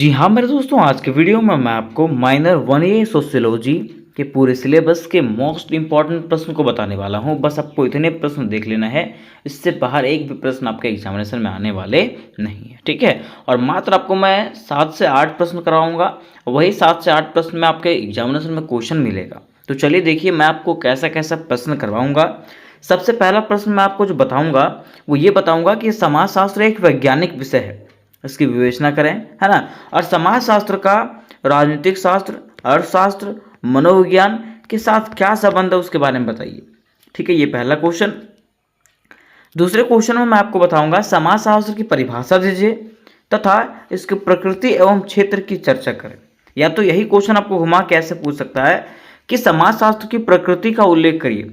जी हाँ मेरे दोस्तों, आज के वीडियो में मैं आपको माइनर 1A सोशियोलॉजी के पूरे सिलेबस के मोस्ट इम्पॉर्टेंट प्रश्न को बताने वाला हूँ। बस आपको इतने प्रश्न देख लेना है, इससे बाहर एक भी प्रश्न आपके एग्जामिनेशन में आने वाले नहीं है, ठीक है। और मात्र आपको मैं 7 से 8 प्रश्न कराऊंगा, वही 7 से 8 प्रश्न में आपके एग्जामिनेशन में क्वेश्चन मिलेगा। तो चलिए देखिए मैं आपको कैसा कैसा प्रश्न करवाऊँगा। सबसे पहला प्रश्न मैं आपको जो बताऊँगा वो ये बताऊँगा कि समाजशास्त्र एक वैज्ञानिक विषय है, इसकी विवेचना करें, है ना। और समाजशास्त्र का राजनीतिक शास्त्र, अर्थशास्त्र, मनोविज्ञान के साथ क्या संबंध है उसके बारे में बताइए, ठीक है। ये पहला क्वेश्चन। दूसरे क्वेश्चन में मैं आपको बताऊंगा समाजशास्त्र की परिभाषा दीजिए तथा इसकी प्रकृति एवं क्षेत्र की चर्चा करें। या तो यही क्वेश्चन आपको घुमा के ऐसे पूछ सकता है कि समाजशास्त्र की प्रकृति का उल्लेख करिए,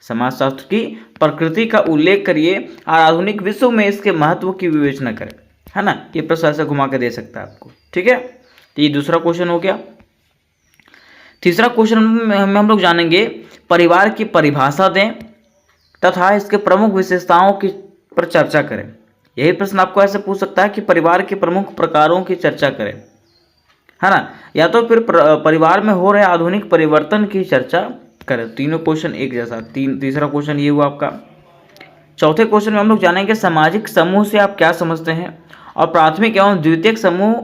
समाजशास्त्र की प्रकृति का उल्लेख करिए और आधुनिक विश्व में इसके महत्व की विवेचना करें, है ना। ये प्रश्न ऐसे घुमा के दे सकता है आपको, ठीक है। तो ये दूसरा क्वेश्चन हो गया। तीसरा क्वेश्चन में हम लोग जानेंगे परिवार की परिभाषा दें तथा इसके प्रमुख विशेषताओं की पर चर्चा करें। यही प्रश्न आपको ऐसे पूछ सकता है कि परिवार के प्रमुख प्रकारों की चर्चा करें, है ना। या तो फिर परिवार में हो रहे आधुनिक परिवर्तन की चर्चा करें। तीनों क्वेश्चन एक जैसा। तीसरा क्वेश्चन ये हुआ आपका। चौथे क्वेश्चन में हम लोग जानेंगे सामाजिक समूह से आप क्या समझते हैं और प्राथमिक एवं द्वितीयक समूह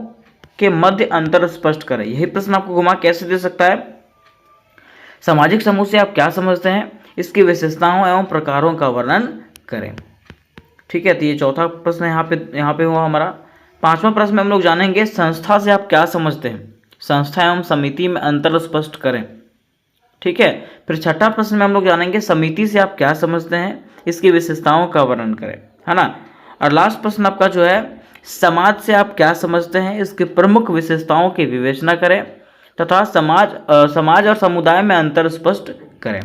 के मध्य अंतर स्पष्ट करें। यही प्रश्न आपको घुमा कैसे दे सकता है, सामाजिक समूह से आप क्या समझते हैं, इसकी विशेषताओं एवं प्रकारों का वर्णन करें, ठीक है। तो ये चौथा प्रश्न यहाँ पे हुआ हमारा। पांचवा प्रश्न में हम लोग जानेंगे संस्था से आप क्या समझते हैं, संस्था एवं समिति में अंतर स्पष्ट करें, ठीक है। फिर छठा प्रश्न में हम लोग जानेंगे समिति से आप क्या समझते हैं, इसकी विशेषताओं का वर्णन करें, है ना। और लास्ट प्रश्न आपका जो है समाज से आप क्या समझते हैं, इसके प्रमुख विशेषताओं की विवेचना करें तथा समाज और समुदाय में अंतर स्पष्ट करें,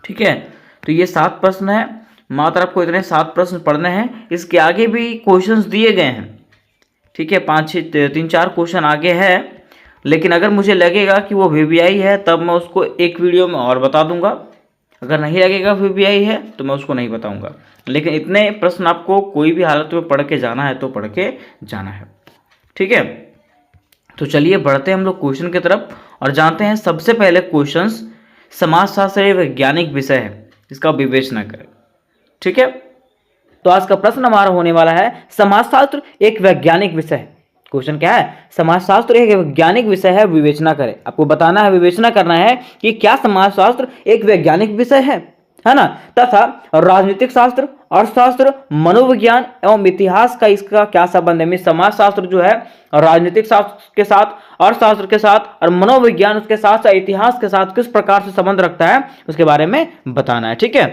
ठीक है। तो ये 7 प्रश्न है, मात्र आपको इतने 7 प्रश्न पढ़ने हैं। इसके आगे भी क्वेश्चंस दिए गए हैं, ठीक है। 3-4 क्वेश्चन आगे है, लेकिन अगर मुझे लगेगा कि वो वीवीआई है तब मैं उसको एक वीडियो में और बता दूंगा। अगर नहीं लगेगा वीवीआई है तो मैं उसको नहीं बताऊंगा। लेकिन इतने प्रश्न आपको कोई भी हालत में पढ़ के जाना है तो पढ़ के जाना है, ठीक है। तो चलिए बढ़ते हैं हम लोग क्वेश्चन की तरफ और जानते हैं सबसे पहले क्वेश्चंस। समाजशास्त्र एक वैज्ञानिक विषय है, इसका विवेचना करें, ठीक है। तो आज का प्रश्न हमारा होने वाला है समाजशास्त्र एक वैज्ञानिक विषय है। क्वेश्चन क्या है, समाजशास्त्र एक वैज्ञानिक विषय है, विवेचना करें। आपको बताना है, विवेचना करना है कि क्या समाजशास्त्र एक वैज्ञानिक विषय है ना, तथा राजनीतिक शास्त्र, अर्थशास्त्र, मनोविज्ञान एवं इतिहास का इसका क्या संबंध है। समाजशास्त्र जो है राजनीतिक शास्त्र के साथ, अर्थशास्त्र के साथ और मनोविज्ञान उसके साथ, इतिहास के साथ किस प्रकार से संबंध रखता है उसके बारे में बताना है, ठीक है।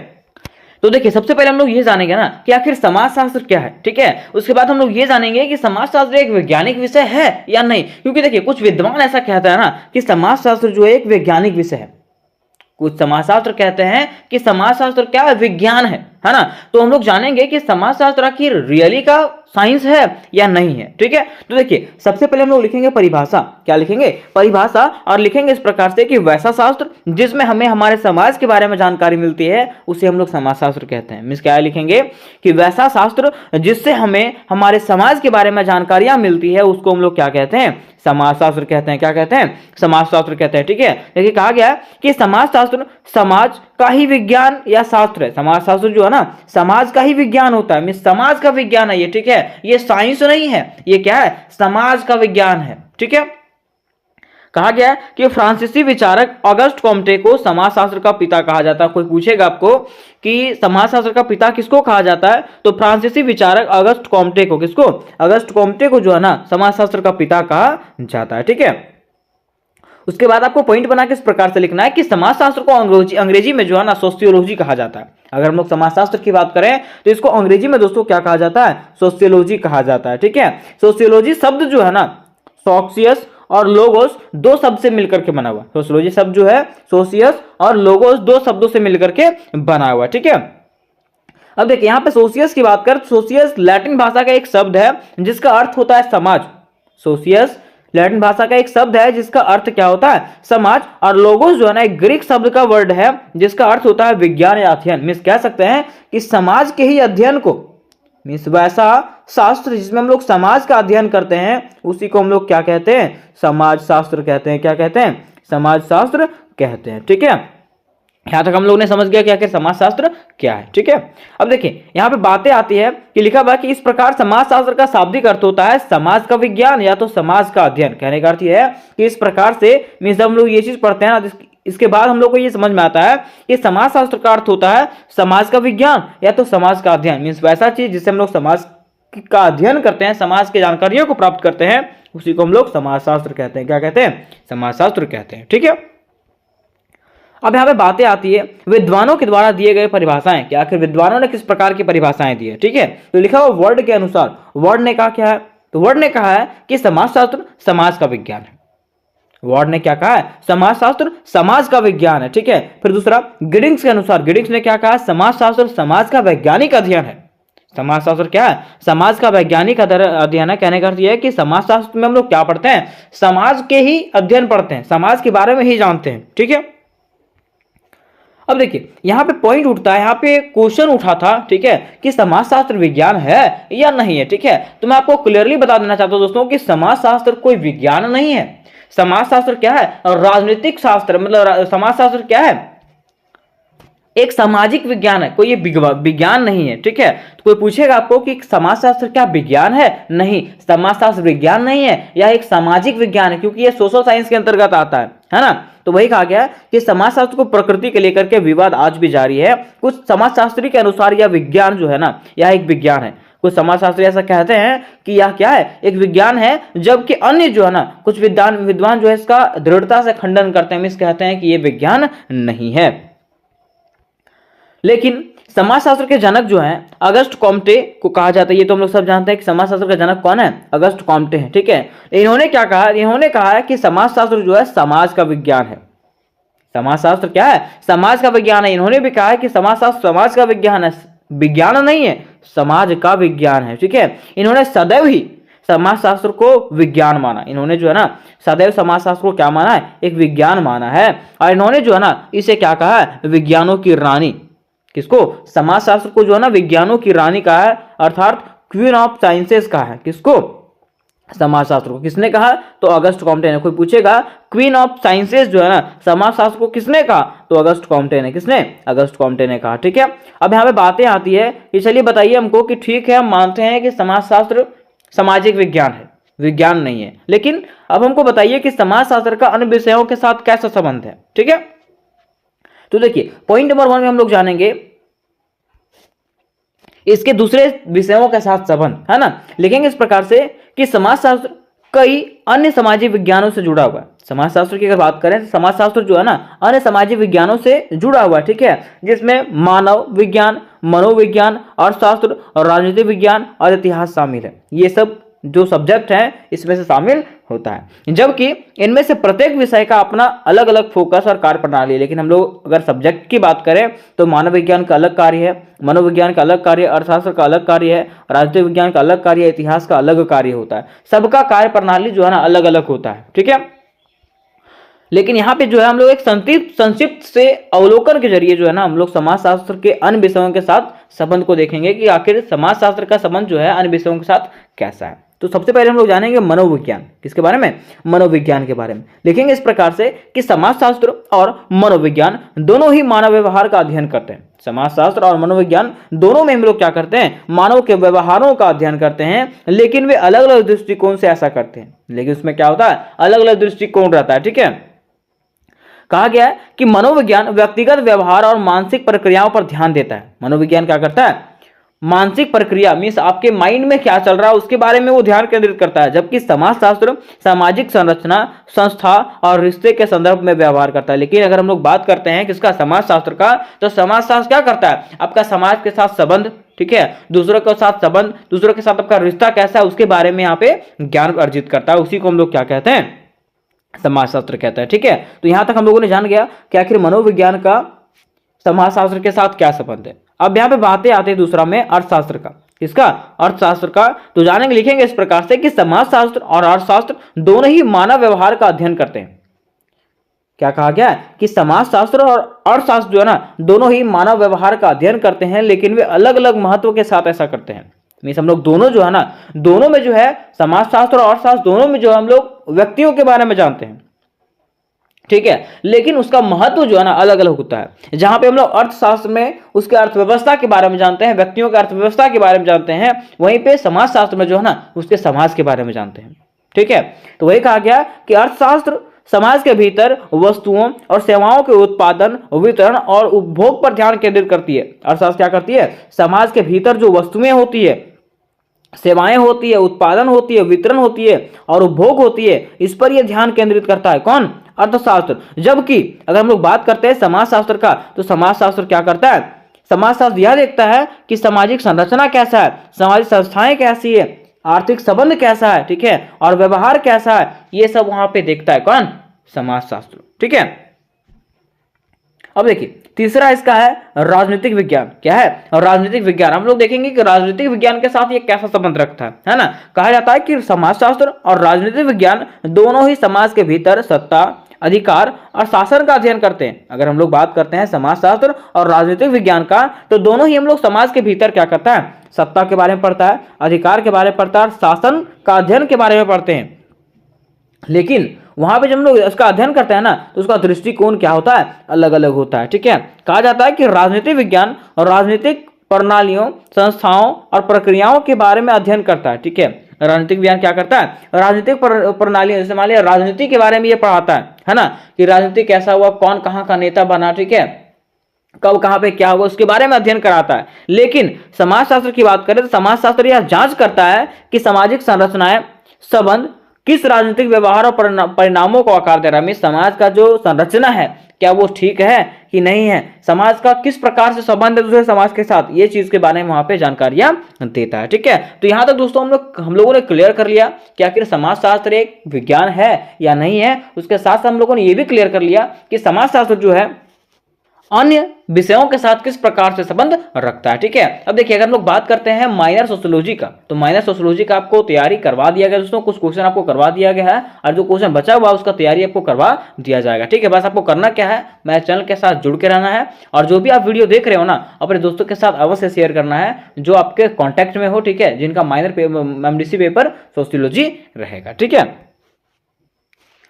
तो देखिए सबसे पहले हम लोग ये जानेंगे ना कि आखिर समाजशास्त्र क्या है, ठीक है। उसके बाद हम लोग ये जानेंगे कि समाजशास्त्र एक वैज्ञानिक विषय है या नहीं, क्योंकि देखिए कुछ विद्वान ऐसा कहता है ना कि समाजशास्त्र जो है एक वैज्ञानिक विषय है, कुछ समाजशास्त्र कहते हैं कि समाजशास्त्र क्या है, विज्ञान है ना। तो हम लोग जानेंगे कि समाजशास्त्र आखिर रियली का साइंस है या नहीं है, ठीक है। तो देखिए सबसे पहले हम लोग लिखेंगे परिभाषा। क्या लिखेंगे, परिभाषा। और लिखेंगे इस प्रकार से कि वैसा शास्त्र जिसमें हमें हमारे समाज के बारे में जानकारी मिलती है उसे हम लोग समाजशास्त्र कहते हैं। मींस क्या लिखेंगे कि वैसा शास्त्र जिससे हमें हमारे समाज के बारे में जानकारियां मिलती है उसको हम लोग क्या कहते हैं, समाजशास्त्र कहते हैं। क्या कहते हैं, समाजशास्त्र कहते हैं, ठीक है। देखिए कहा गया कि समाजशास्त्र समाज का ही विज्ञान या शास्त्र है। समाजशास्त्र जो है ना समाज का ही विज्ञान होता है, समाज का विज्ञान है ये, ठीक है। ये साइंस नहीं है, ये क्या है, समाज का विज्ञान है, ठीक है। कहा गया कि फ्रांसीसी विचारक ऑगस्ट कॉम्टे को समाजशास्त्र का पिता कहा जाता है। कोई पूछेगा आपको कि समाजशास्त्र का पिता किसको कहा जाता है, तो फ्रांसीसी विचारक ऑगस्ट कॉम्टे को, किसको, ऑगस्ट कॉम्टे को जो है ना समाजशास्त्र का पिता कहा जाता है, ठीक है। उसके बाद आपको पॉइंट बना के इस प्रकार से लिखना है कि समाजशास्त्र को अंग्रेजी में जो है ना सोशियोलॉजी कहा जाता है। अगर हम लोग समाजशास्त्र की बात करें तो इसको अंग्रेजी में दोस्तों क्या कहा जाता है, सोशियोलॉजी कहा जाता है, ठीक है। सोशियोलॉजी शब्द जो है ना सोशियस और लोगोस दो शब्द से मिलकर के बना हुआ। सोशियोलॉजी शब्द जो है सोशियस और लोगोस दो शब्दों से मिलकर के बना हुआ, ठीक है। अब देखिए यहाँ पे सोशियस की बात कर, सोशियस लैटिन भाषा का एक शब्द है जिसका अर्थ होता है समाज। सोशियस लैटिन भाषा का एक शब्द है जिसका अर्थ क्या होता है, समाज। और लोगोस जो है ना एक ग्रीक शब्द का वर्ड है जिसका अर्थ होता है विज्ञान या अध्ययन। मींस कह सकते हैं कि समाज के ही अध्ययन को मीन्स वैसा शास्त्र जिसमें हम लोग समाज का अध्ययन करते हैं उसी को हम लोग क्या कहते हैं, समाज शास्त्र कहते हैं। क्या कहते हैं, समाज शास्त्र कहते हैं। ठीक है, यहां तक हम लोग ने समझ गया कि आखिर समाज शास्त्र क्या है। ठीक है, अब देखिए यहाँ पे बातें आती है कि लिखा हुआ कि इस प्रकार समाज शास्त्र का शाब्दिक अर्थ होता है समाज का विज्ञान या तो समाज का अध्ययन। कहने का अर्थ यह है कि इस प्रकार से मीन्स हम लोग ये चीज पढ़ते हैं ना, इसके बाद हम लोग को ये समझ में आता है कि समाज शास्त्र का अर्थ होता है समाज का विज्ञान या तो समाज का अध्ययन। मीन्स वैसा चीज जिससे हम लोग समाज का अध्ययन करते हैं, समाज की जानकारियों को प्राप्त करते हैं, उसी को हम लोग समाज शास्त्र कहते हैं। क्या कहते हैं, समाज शास्त्र कहते हैं। ठीक है, अब यहाँ पे बातें आती है विद्वानों के द्वारा दिए गए परिभाषाएं, कि आखिर विद्वानों ने किस प्रकार की परिभाषाएं दी है। ठीक है, तो लिखा हुआ वर्ड के अनुसार वर्ड ने कहा क्या है, तो वर्ड ने कहा है कि समाजशास्त्र समाज का विज्ञान है। वर्ड ने क्या कहा है, समाजशास्त्र समाज का विज्ञान है। ठीक है, फिर दूसरा गिडिंग्स के अनुसार गिडिंग्स ने क्या कहा, समाजशास्त्र समाज का वैज्ञानिक अध्ययन है। समाजशास्त्र क्या है, समाज का वैज्ञानिक अध्ययन है। कहने का अर्थ यह है कि समाजशास्त्र में हम लोग क्या पढ़ते हैं, समाज के ही अध्ययन पढ़ते हैं, समाज के बारे में ही जानते हैं। ठीक है, अब देखिए यहां पे पॉइंट उठता है, यहां पे क्वेश्चन उठा था, ठीक है, कि समाजशास्त्र विज्ञान है या नहीं है। ठीक है, तो मैं आपको क्लियरली बता देना चाहता हूं दोस्तों कि समाजशास्त्र कोई विज्ञान नहीं है। समाजशास्त्र क्या है, राजनीतिक शास्त्र, मतलब समाजशास्त्र क्या है, एक सामाजिक विज्ञान है, कोई ये विज्ञान नहीं है। ठीक है, तो कोई पूछेगा आपको कि समाजशास्त्र क्या विज्ञान है, नहीं, समाजशास्त्र विज्ञान नहीं है, यह एक सामाजिक विज्ञान है, क्योंकि यह सोशल साइंस के अंतर्गत आता है ना। तो वही कहा गया कि समाजशास्त्र को प्रकृति के लेकर के विवाद आज भी जारी है। कुछ समाजशास्त्री के अनुसार यह विज्ञान जो है ना, यह एक विज्ञान है। कुछ समाजशास्त्री ऐसा कहते हैं कि यह क्या है, एक विज्ञान है, जबकि अन्य जो है ना, कुछ विद्वान जो है इसका दृढ़ता से खंडन करते हैं, कहते हैं कि यह विज्ञान नहीं है। लेकिन समाजशास्त्र के जनक जो हैं अगस्ट कॉम्टे को कहा जाता है। ये तो हम लोग सब जानते हैं कि समाजशास्त्र का जनक कौन है, अगस्ट कॉम्टे हैं। ठीक है, इन्होंने क्या कहा, इन्होंने कहा है कि समाजशास्त्र जो है समाज का विज्ञान है। समाजशास्त्र क्या है, समाज का विज्ञान है। इन्होंने भी कहा है कि समाजशास्त्र समाज का विज्ञान है, विज्ञान नहीं है, समाज का विज्ञान है। ठीक है, इन्होंने सदैव ही समाजशास्त्र को विज्ञान माना। इन्होंने जो है ना सदैव समाजशास्त्र को क्या माना है, एक विज्ञान माना है। और इन्होंने जो है ना इसे क्या कहा है, विज्ञानों की रानी। किसको, समाजशास्त्र को जो है ना विज्ञानों की रानी कहा है, अर्थात क्वीन ऑफ साइंसेस कहा है। किसको, समाजशास्त्र को। किसने कहा, तो अगस्ट कॉम्टे ने। कोई पूछेगा क्वीन ऑफ साइंसेस जो है ना समाजशास्त्र को किसने कहा, तो अगस्ट कॉम्टे ने। किसने, अगस्ट कॉम्टे ने कहा। ठीक है, अब यहाँ पे बातें आती है कि चलिए बताइए हमको कि ठीक है हम मानते हैं कि समाजशास्त्र सामाजिक विज्ञान है, विज्ञान नहीं है, लेकिन अब हमको बताइए कि समाजशास्त्र का अन्य विषयों के साथ कैसा संबंध है। ठीक है, तो देखिए पॉइंट नंबर 1 में हम लोग जानेंगे इसके दूसरे विषयों के साथ संबंध, है ना। लिखेंगे इस प्रकार से कि समाजशास्त्र कई अन्य सामाजिक विज्ञानों से जुड़ा हुआ है। समाजशास्त्र की अगर बात करें तो समाजशास्त्र जो है ना अन्य सामाजिक विज्ञानों से जुड़ा हुआ है। ठीक है, जिसमें मानव विज्ञान, मनोविज्ञान, अर्थशास्त्र और राजनीतिक विज्ञान और इतिहास शामिल है। ये सब जो सब्जेक्ट है इसमें से शामिल होता है, जबकि इनमें से प्रत्येक विषय का अपना अलग अलग फोकस और कार्य प्रणाली है। लेकिन हम लोग अगर सब्जेक्ट की बात करें तो मानव विज्ञान का अलग कार्य है, मनोविज्ञान का अलग कार्य, अर्थशास्त्र का अलग कार्य है, राजनीतिक विज्ञान का अलग कार्य, इतिहास का अलग कार्य होता है। सबका कार्य प्रणाली जो है ना अलग अलग होता है। ठीक है, लेकिन यहाँ पे जो है हम लोग एक संक्षिप्त से अवलोकन के जरिए जो है ना हम लोग समाजशास्त्र के अन्य विषयों के साथ संबंध को देखेंगे कि आखिर समाजशास्त्र का संबंध जो है अन्य विषयों के साथ कैसा है। तो सबसे पहले हम लोग जानेंगे मनोविज्ञान। किसके बारे में, मनोविज्ञान के बारे में। लिखेंगे इस प्रकार से कि समाजशास्त्र और मनोविज्ञान दोनों ही मानव व्यवहार का अध्ययन करते हैं। समाजशास्त्र और मनोविज्ञान दोनों में हम लोग क्या करते हैं, मानव के व्यवहारों का अध्ययन करते हैं, लेकिन वे अलग अलग दृष्टिकोण से ऐसा करते हैं। लेकिन उसमें क्या होता है, अलग अलग दृष्टिकोण रहता है। ठीक है, कहा गया है कि मनोविज्ञान व्यक्तिगत व्यवहार और मानसिक प्रक्रियाओं पर ध्यान देता है। मनोविज्ञान क्या करता है, मानसिक प्रक्रिया मीन्स आपके माइंड में क्या चल रहा है उसके बारे में वो ध्यान केंद्रित करता है, जबकि समाजशास्त्र सामाजिक संरचना, संस्था और रिश्ते के संदर्भ में व्यवहार करता है। लेकिन अगर हम लोग बात करते हैं किसका, समाजशास्त्र का, तो समाजशास्त्र क्या करता है, आपका समाज के साथ संबंध, ठीक है, दूसरों के साथ संबंध, दूसरों के साथ आपका रिश्ता कैसा है उसके बारे में यहाँ पे ज्ञान अर्जित करता है। उसी को हम लोग क्या कहते हैं, समाजशास्त्र कहता है। ठीक है, तो यहां तक हम लोगों ने जान गया कि आखिर मनोविज्ञान का समाजशास्त्र के साथ क्या संबंध है। अब यहां पे बातें आती है दूसरा में अर्थशास्त्र का। किसका, अर्थशास्त्र का। तो जानेंगे, लिखेंगे इस प्रकार से कि समाजशास्त्र और अर्थशास्त्र दोनों ही मानव व्यवहार का अध्ययन करते हैं। क्या कहा गया कि समाजशास्त्र और अर्थशास्त्र जो है ना दोनों ही मानव व्यवहार का अध्ययन करते हैं, लेकिन वे अलग अलग महत्व के साथ ऐसा करते हैं। मीन्स हम लोग दोनों जो है ना, दोनों में जो है समाजशास्त्र और अर्थशास्त्र दोनों में जो है हम लोग व्यक्तियों के बारे में जानते हैं, ठीक है, लेकिन उसका महत्व जो है ना अलग अलग होता है। जहां पे हम लोग अर्थशास्त्र में उसके अर्थव्यवस्था के बारे में जानते हैं, व्यक्तियों के अर्थव्यवस्था के बारे में जानते हैं, वहीं पे समाजशास्त्र में जो है ना उसके समाज के बारे में जानते हैं, ठीक है। तो वही कहा गया कि अर्थशास्त्र समाज के भीतर वस्तुओं और सेवाओं के उत्पादन, वितरण और उपभोग पर ध्यान केंद्रित करती है। अर्थशास्त्र क्या करती है, समाज के भीतर जो वस्तुएं होती है, सेवाएं होती है, उत्पादन होती है, वितरण होती है और उपभोग होती है, इस पर यह ध्यान केंद्रित करता है। कौन, अर्थशास्त्र। जबकि अगर हम लोग बात करते हैं समाजशास्त्र का, तो समाजशास्त्र क्या करता है, समाजशास्त्र यह देखता है कि सामाजिक संरचना कैसा है, सामाजिक संस्थाएं कैसी है, आर्थिक संबंध कैसा है, ठीक है, और व्यवहार कैसा है, ये सब वहां पे देखता है कौन, समाजशास्त्र, ठीक है। अब देखिए तीसरा इसका है राजनीतिक विज्ञान। क्या है, राजनीतिक विज्ञान। हम लोग देखेंगे कि राजनीतिक विज्ञान के साथ ये कैसा संबंध रखता है ना। कहा जाता है कि समाजशास्त्र और राजनीतिक विज्ञान दोनों ही समाज के भीतर सत्ता, अधिकार और शासन का अध्ययन करते हैं। अगर हम लोग बात करते हैं समाजशास्त्र और राजनीतिक विज्ञान का, तो दोनों ही हम लोग समाज के भीतर क्या करता है, सत्ता के बारे में पढ़ता है, अधिकार के बारे में पढ़ता है, शासन का अध्ययन के बारे में पढ़ते हैं। लेकिन वहां पे जब हम लोग उसका अध्ययन करते हैं ना, तो उसका दृष्टिकोण क्या होता है, अलग अलग होता है, ठीक है। कहा जाता है कि राजनीतिक विज्ञान और राजनीतिक प्रणालियों, संस्थाओं और प्रक्रियाओं के बारे में अध्ययन करता है, ठीक है। राजनीतिक विज्ञान क्या करता है, राजनीतिक प्रणाली, जैसे मान लिया राजनीति के बारे में ये पढ़ाता है ना, कि राजनीति कैसा हुआ, कौन कहाँ का नेता बना, ठीक है, कब कहां पे क्या हुआ, उसके बारे में अध्ययन कराता है। लेकिन समाजशास्त्र की बात करें तो समाजशास्त्र यह जांच करता है कि सामाजिक संरचनाएं, संबंध किस राजनीतिक व्यवहार और परिणामों को आकार दे रहा है। समाज का जो संरचना है क्या वो ठीक है कि नहीं है, समाज का किस प्रकार से संबंध है दूसरे समाज के साथ, ये चीज के बारे में वहां पे जानकारियां देता है, ठीक है। तो यहां तक दोस्तों हम लोगों ने क्लियर कर लिया कि आखिर समाजशास्त्र एक विज्ञान है या नहीं है। उसके साथ साथ हम लोगों ने ये भी क्लियर कर लिया कि समाजशास्त्र जो है अन्य विषयों के साथ किस प्रकार से संबंध रखता है, ठीक है। अब देखिए अगर हम लोग बात करते हैं माइनर सोशियोलॉजी का, तो माइनर सोशियोलॉजी का आपको तैयारी करवा दिया गया दोस्तों, कुछ क्वेश्चन आपको करवा दिया गया है और जो क्वेश्चन बचा हुआ उसका तैयारी आपको करवा दिया जाएगा, ठीक है। बस आपको करना क्या है, मेरे चैनल के साथ जुड़ के रहना है और जो भी आप वीडियो देख रहे हो ना, अपने दोस्तों के साथ अवश्य शेयर करना है जो आपके कॉन्टैक्ट में हो, ठीक है, जिनका माइनर एमडीसी पेपर सोशियोलॉजी रहेगा, ठीक है।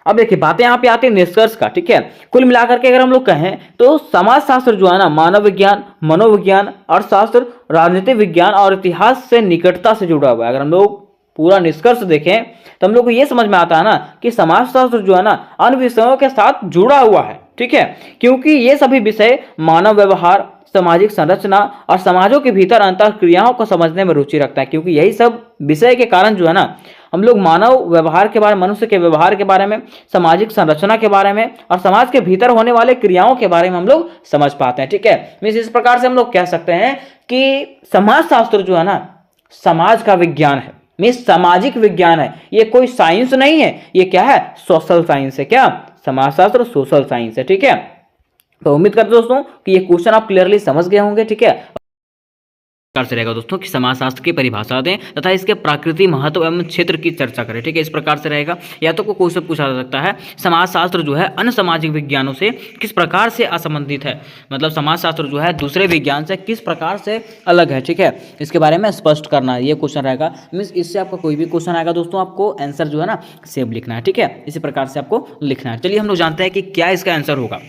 अब देखिए बातें यहां पे आती है निष्कर्ष का, ठीक है। कुल मिलाकर के अगर हम लोग कहें तो समाजशास्त्र जो है ना मानव विज्ञान, मनोविज्ञान, अर्थशास्त्र, राजनीतिक विज्ञान और इतिहास से निकटता से जुड़ा हुआ है। अगर हम लोग पूरा निष्कर्ष देखें तो हम लोग को यह समझ में आता है ना कि समाजशास्त्र जो है ना अन्य विषयों के साथ जुड़ा हुआ है, ठीक है, क्योंकि ये सभी विषय मानव व्यवहार, सामाजिक संरचना और समाजों के भीतर अंतर क्रियाओं को समझने में रुचि रखता है। क्योंकि यही सब विषय के कारण जो है ना हम लोग मानव व्यवहार के बारे में, मनुष्य के व्यवहार के बारे में, सामाजिक संरचना के बारे में और समाज के भीतर होने वाले क्रियाओं के बारे में हम लोग समझ पाते हैं, ठीक है। इस प्रकार से हम लोग कह सकते हैं कि समाजशास्त्र जो है ना समाज का विज्ञान है, मीन्स सामाजिक विज्ञान है। ये कोई साइंस नहीं है, ये क्या है, सोशल साइंस है। क्या, समाजशास्त्र सोशल साइंस है, ठीक है। तो उम्मीद करते दोस्तों कि ये क्वेश्चन आप क्लियरली समझ गए होंगे, ठीक है। प्रकार से रहेगा दोस्तों कि समाजशास्त्र की परिभाषा दें तथा इसके प्राकृतिक महत्व एवं क्षेत्र की चर्चा करें, ठीक है। इस प्रकार से रहेगा। या तो कोई क्वेश्चन पूछा जा सकता है समाजशास्त्र जो है अन्य सामाजिक विज्ञानों से किस प्रकार से असंबंधित है, मतलब समाजशास्त्र जो है दूसरे विज्ञान से किस प्रकार से अलग है, ठीक है, इसके बारे में स्पष्ट करना है, ये क्वेश्चन रहेगा। मीन्स इससे आपका कोई भी क्वेश्चन आएगा दोस्तों आपको आंसर जो है ना सेम लिखना है, ठीक है, इसी प्रकार से आपको लिखना है। चलिए हम लोग जानते हैं कि क्या इसका आंसर होगा।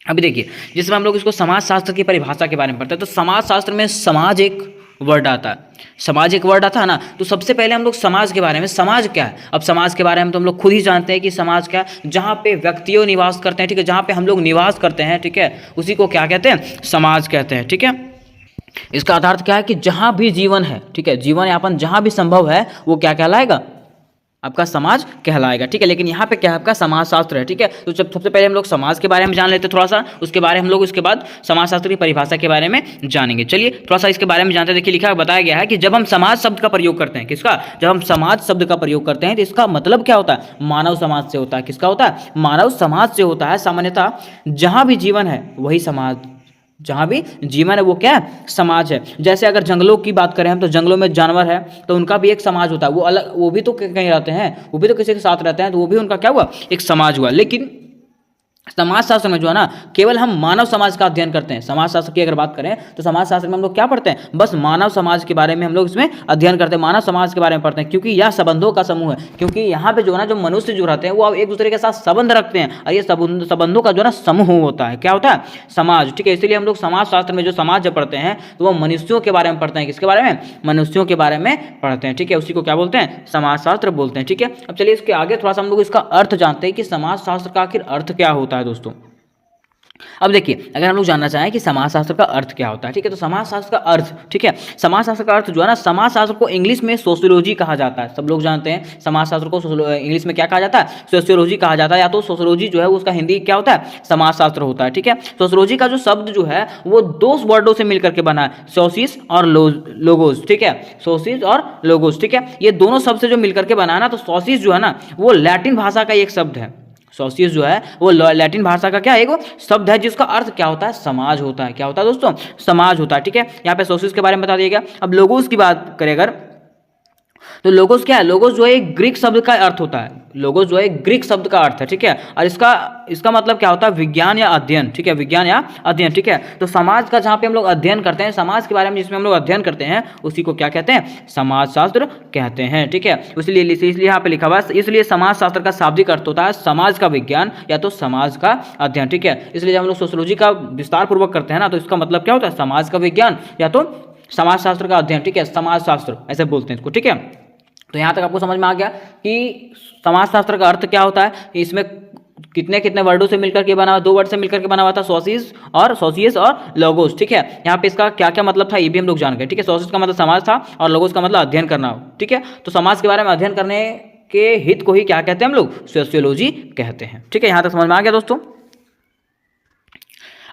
अभी देखिए जिसमें हम लोग इसको समाजशास्त्र की परिभाषा के बारे में पढ़ते हैं, तो समाजशास्त्र में समाज एक वर्ड आता है, समाज एक वर्ड आता है ना, तो सबसे पहले हम लोग समाज के बारे में, समाज क्या है, अब समाज के बारे में तो हम लोग खुद ही जानते हैं कि समाज क्या है, जहाँ पे व्यक्तियों निवास करते हैं, ठीक है, जहाँ पे हम लोग निवास करते हैं, ठीक है, उसी को क्या कहते हैं, समाज कहते हैं, ठीक है। इसका अर्थ क्या है कि जहाँ भी जीवन है, ठीक है, जीवन यापन जहाँ भी संभव है वो क्या कहलाएगा, आपका समाज कहलाएगा, ठीक है। लेकिन यहाँ पे क्या है, आपका समाजशास्त्र है, ठीक है। तो जब सबसे पहले हम लोग समाज के बारे में जान लेते हैं थोड़ा सा, उसके बारे में हम लोग उसके बाद समाजशास्त्र की परिभाषा के बारे में जानेंगे। चलिए थोड़ा सा इसके बारे में जानते हैं। देखिए लिखा बताया गया है कि जब हम समाज शब्द का प्रयोग करते हैं, किसका, जब हम समाज शब्द का प्रयोग करते हैं तो इसका मतलब क्या होता है, मानव समाज से होता है। किसका होता है, मानव समाज से होता है। सामान्यतः जहाँ भी जीवन है वही समाज, जहाँ भी जीवन है वो क्या है, समाज है। जैसे अगर जंगलों की बात करें हम, तो जंगलों में जानवर है तो उनका भी एक समाज होता है, वो अलग, वो भी तो कहीं रहते हैं, वो भी तो किसी के साथ रहते हैं, तो वो भी उनका क्या हुआ, एक समाज हुआ। लेकिन समाजशास्त्र में जो है ना केवल हम मानव समाज का अध्ययन करते हैं। समाजशास्त्र की अगर बात करें तो समाजशास्त्र में हम लोग क्या पढ़ते हैं, बस मानव समाज के बारे में हम लोग इसमें अध्ययन करते हैं, मानव समाज के बारे में पढ़ते हैं, क्योंकि यह संबंधों का समूह है। क्योंकि यहाँ पे जो है ना जो मनुष्य जो रहते हैं वो एक दूसरे के साथ संबंध रखते हैं, और ये संबंधों का जो है ना समूह होता है। क्या होता है, समाज। ठीक है, इसीलिए हम लोग समाजशास्त्र में जो समाज जब पढ़ते हैं तो वो मनुष्यों के बारे में पढ़ते हैं। किसके बारे में, मनुष्यों के बारे में पढ़ते हैं। ठीक है, उसी को क्या बोलते हैं, समाजशास्त्र बोलते हैं। ठीक है, अब चलिए इसके आगे थोड़ा सा हम लोग इसका अर्थ जानते हैं कि समाजशास्त्र का आखिर अर्थ क्या होता है दोस्तों। अब देखिए, अगर हम लोग जानना चाहें कि समाजशास्त्र का अर्थ क्या होता है, ठीक है, तो समाजशास्त्र का अर्थ, ठीक है, समाजशास्त्र का अर्थ जो है ना, समाजशास्त्र को इंग्लिश में सोशियोलॉजी कहा जाता है। सब लोग जानते हैं समाजशास्त्र को इंग्लिश में क्या कहा जाता है, सोशियोलॉजी कहा जाता है, या तो सोशियोलॉजी जो है उसका हिंदी क्या होता है, समाजशास्त्र होता है। ठीक है, सोशियोलॉजी का जो शब्द जो है वो दो वर्डों से मिलकर के बना है, सोसिस और लोगोस। ठीक है, सोसिस और लोगोस। ठीक है, ये दोनों शब्द से जो मिलकर के बना है ना, तो सोसिस जो है ना वो लैटिन भाषा का एक शब्द है। सोसियस जो है वो लैटिन भाषा का क्या है, वो शब्द है जिसका अर्थ क्या होता है, समाज होता है। क्या होता है दोस्तों, समाज होता है। ठीक है, यहाँ पे सोसियस के बारे में बता दिया गया। अब लोगोस की बात करें अगर, तो लोगोस क्या है, लोगोस जो है एक ग्रीक शब्द का अर्थ होता है। लोगोस जो है एक ग्रीक शब्द का अर्थ है। ठीक है, और इसका मतलब क्या होता है, विज्ञान या अध्ययन। ठीक है, विज्ञान या अध्ययन। ठीक है, तो समाज का जहाँ पे हम लोग अध्ययन करते हैं, समाज के बारे में जिसमें हम लोग अध्ययन करते हैं उसी को क्या कहते हैं, समाजशास्त्र कहते हैं। ठीक है, इसलिए यहाँ पे लिखा हुआ है, इसलिए समाजशास्त्र का शाब्दिक अर्थ होता है समाज का विज्ञान या तो समाज का अध्ययन। ठीक है, इसलिए जब हम लोग सोशियोलॉजी का विस्तार पूर्वक करते हैं ना, तो इसका मतलब क्या होता है, समाज का विज्ञान या तो समाजशास्त्र का अध्ययन। ठीक है, समाजशास्त्र ऐसे बोलते हैं इसको। ठीक है, तो यहाँ तक आपको समझ में आ गया कि समाजशास्त्र का अर्थ क्या होता है। इसमें कितने कितने वर्डों से मिलकर के बना हुआ, दो वर्ड से मिलकर के बना हुआ था, सोसियस और लोगोस। ठीक है, यहाँ पे इसका क्या क्या मतलब था ये भी हम लोग जान गए। ठीक है, सोसियस का मतलब समाज था और लोगोस का मतलब अध्ययन करना। ठीक है, तो समाज के बारे में अध्ययन करने के हित को ही क्या कहते हैं हम लोग, सोशियोलॉजी कहते हैं। ठीक है, यहाँ तक समझ में आ गया दोस्तों।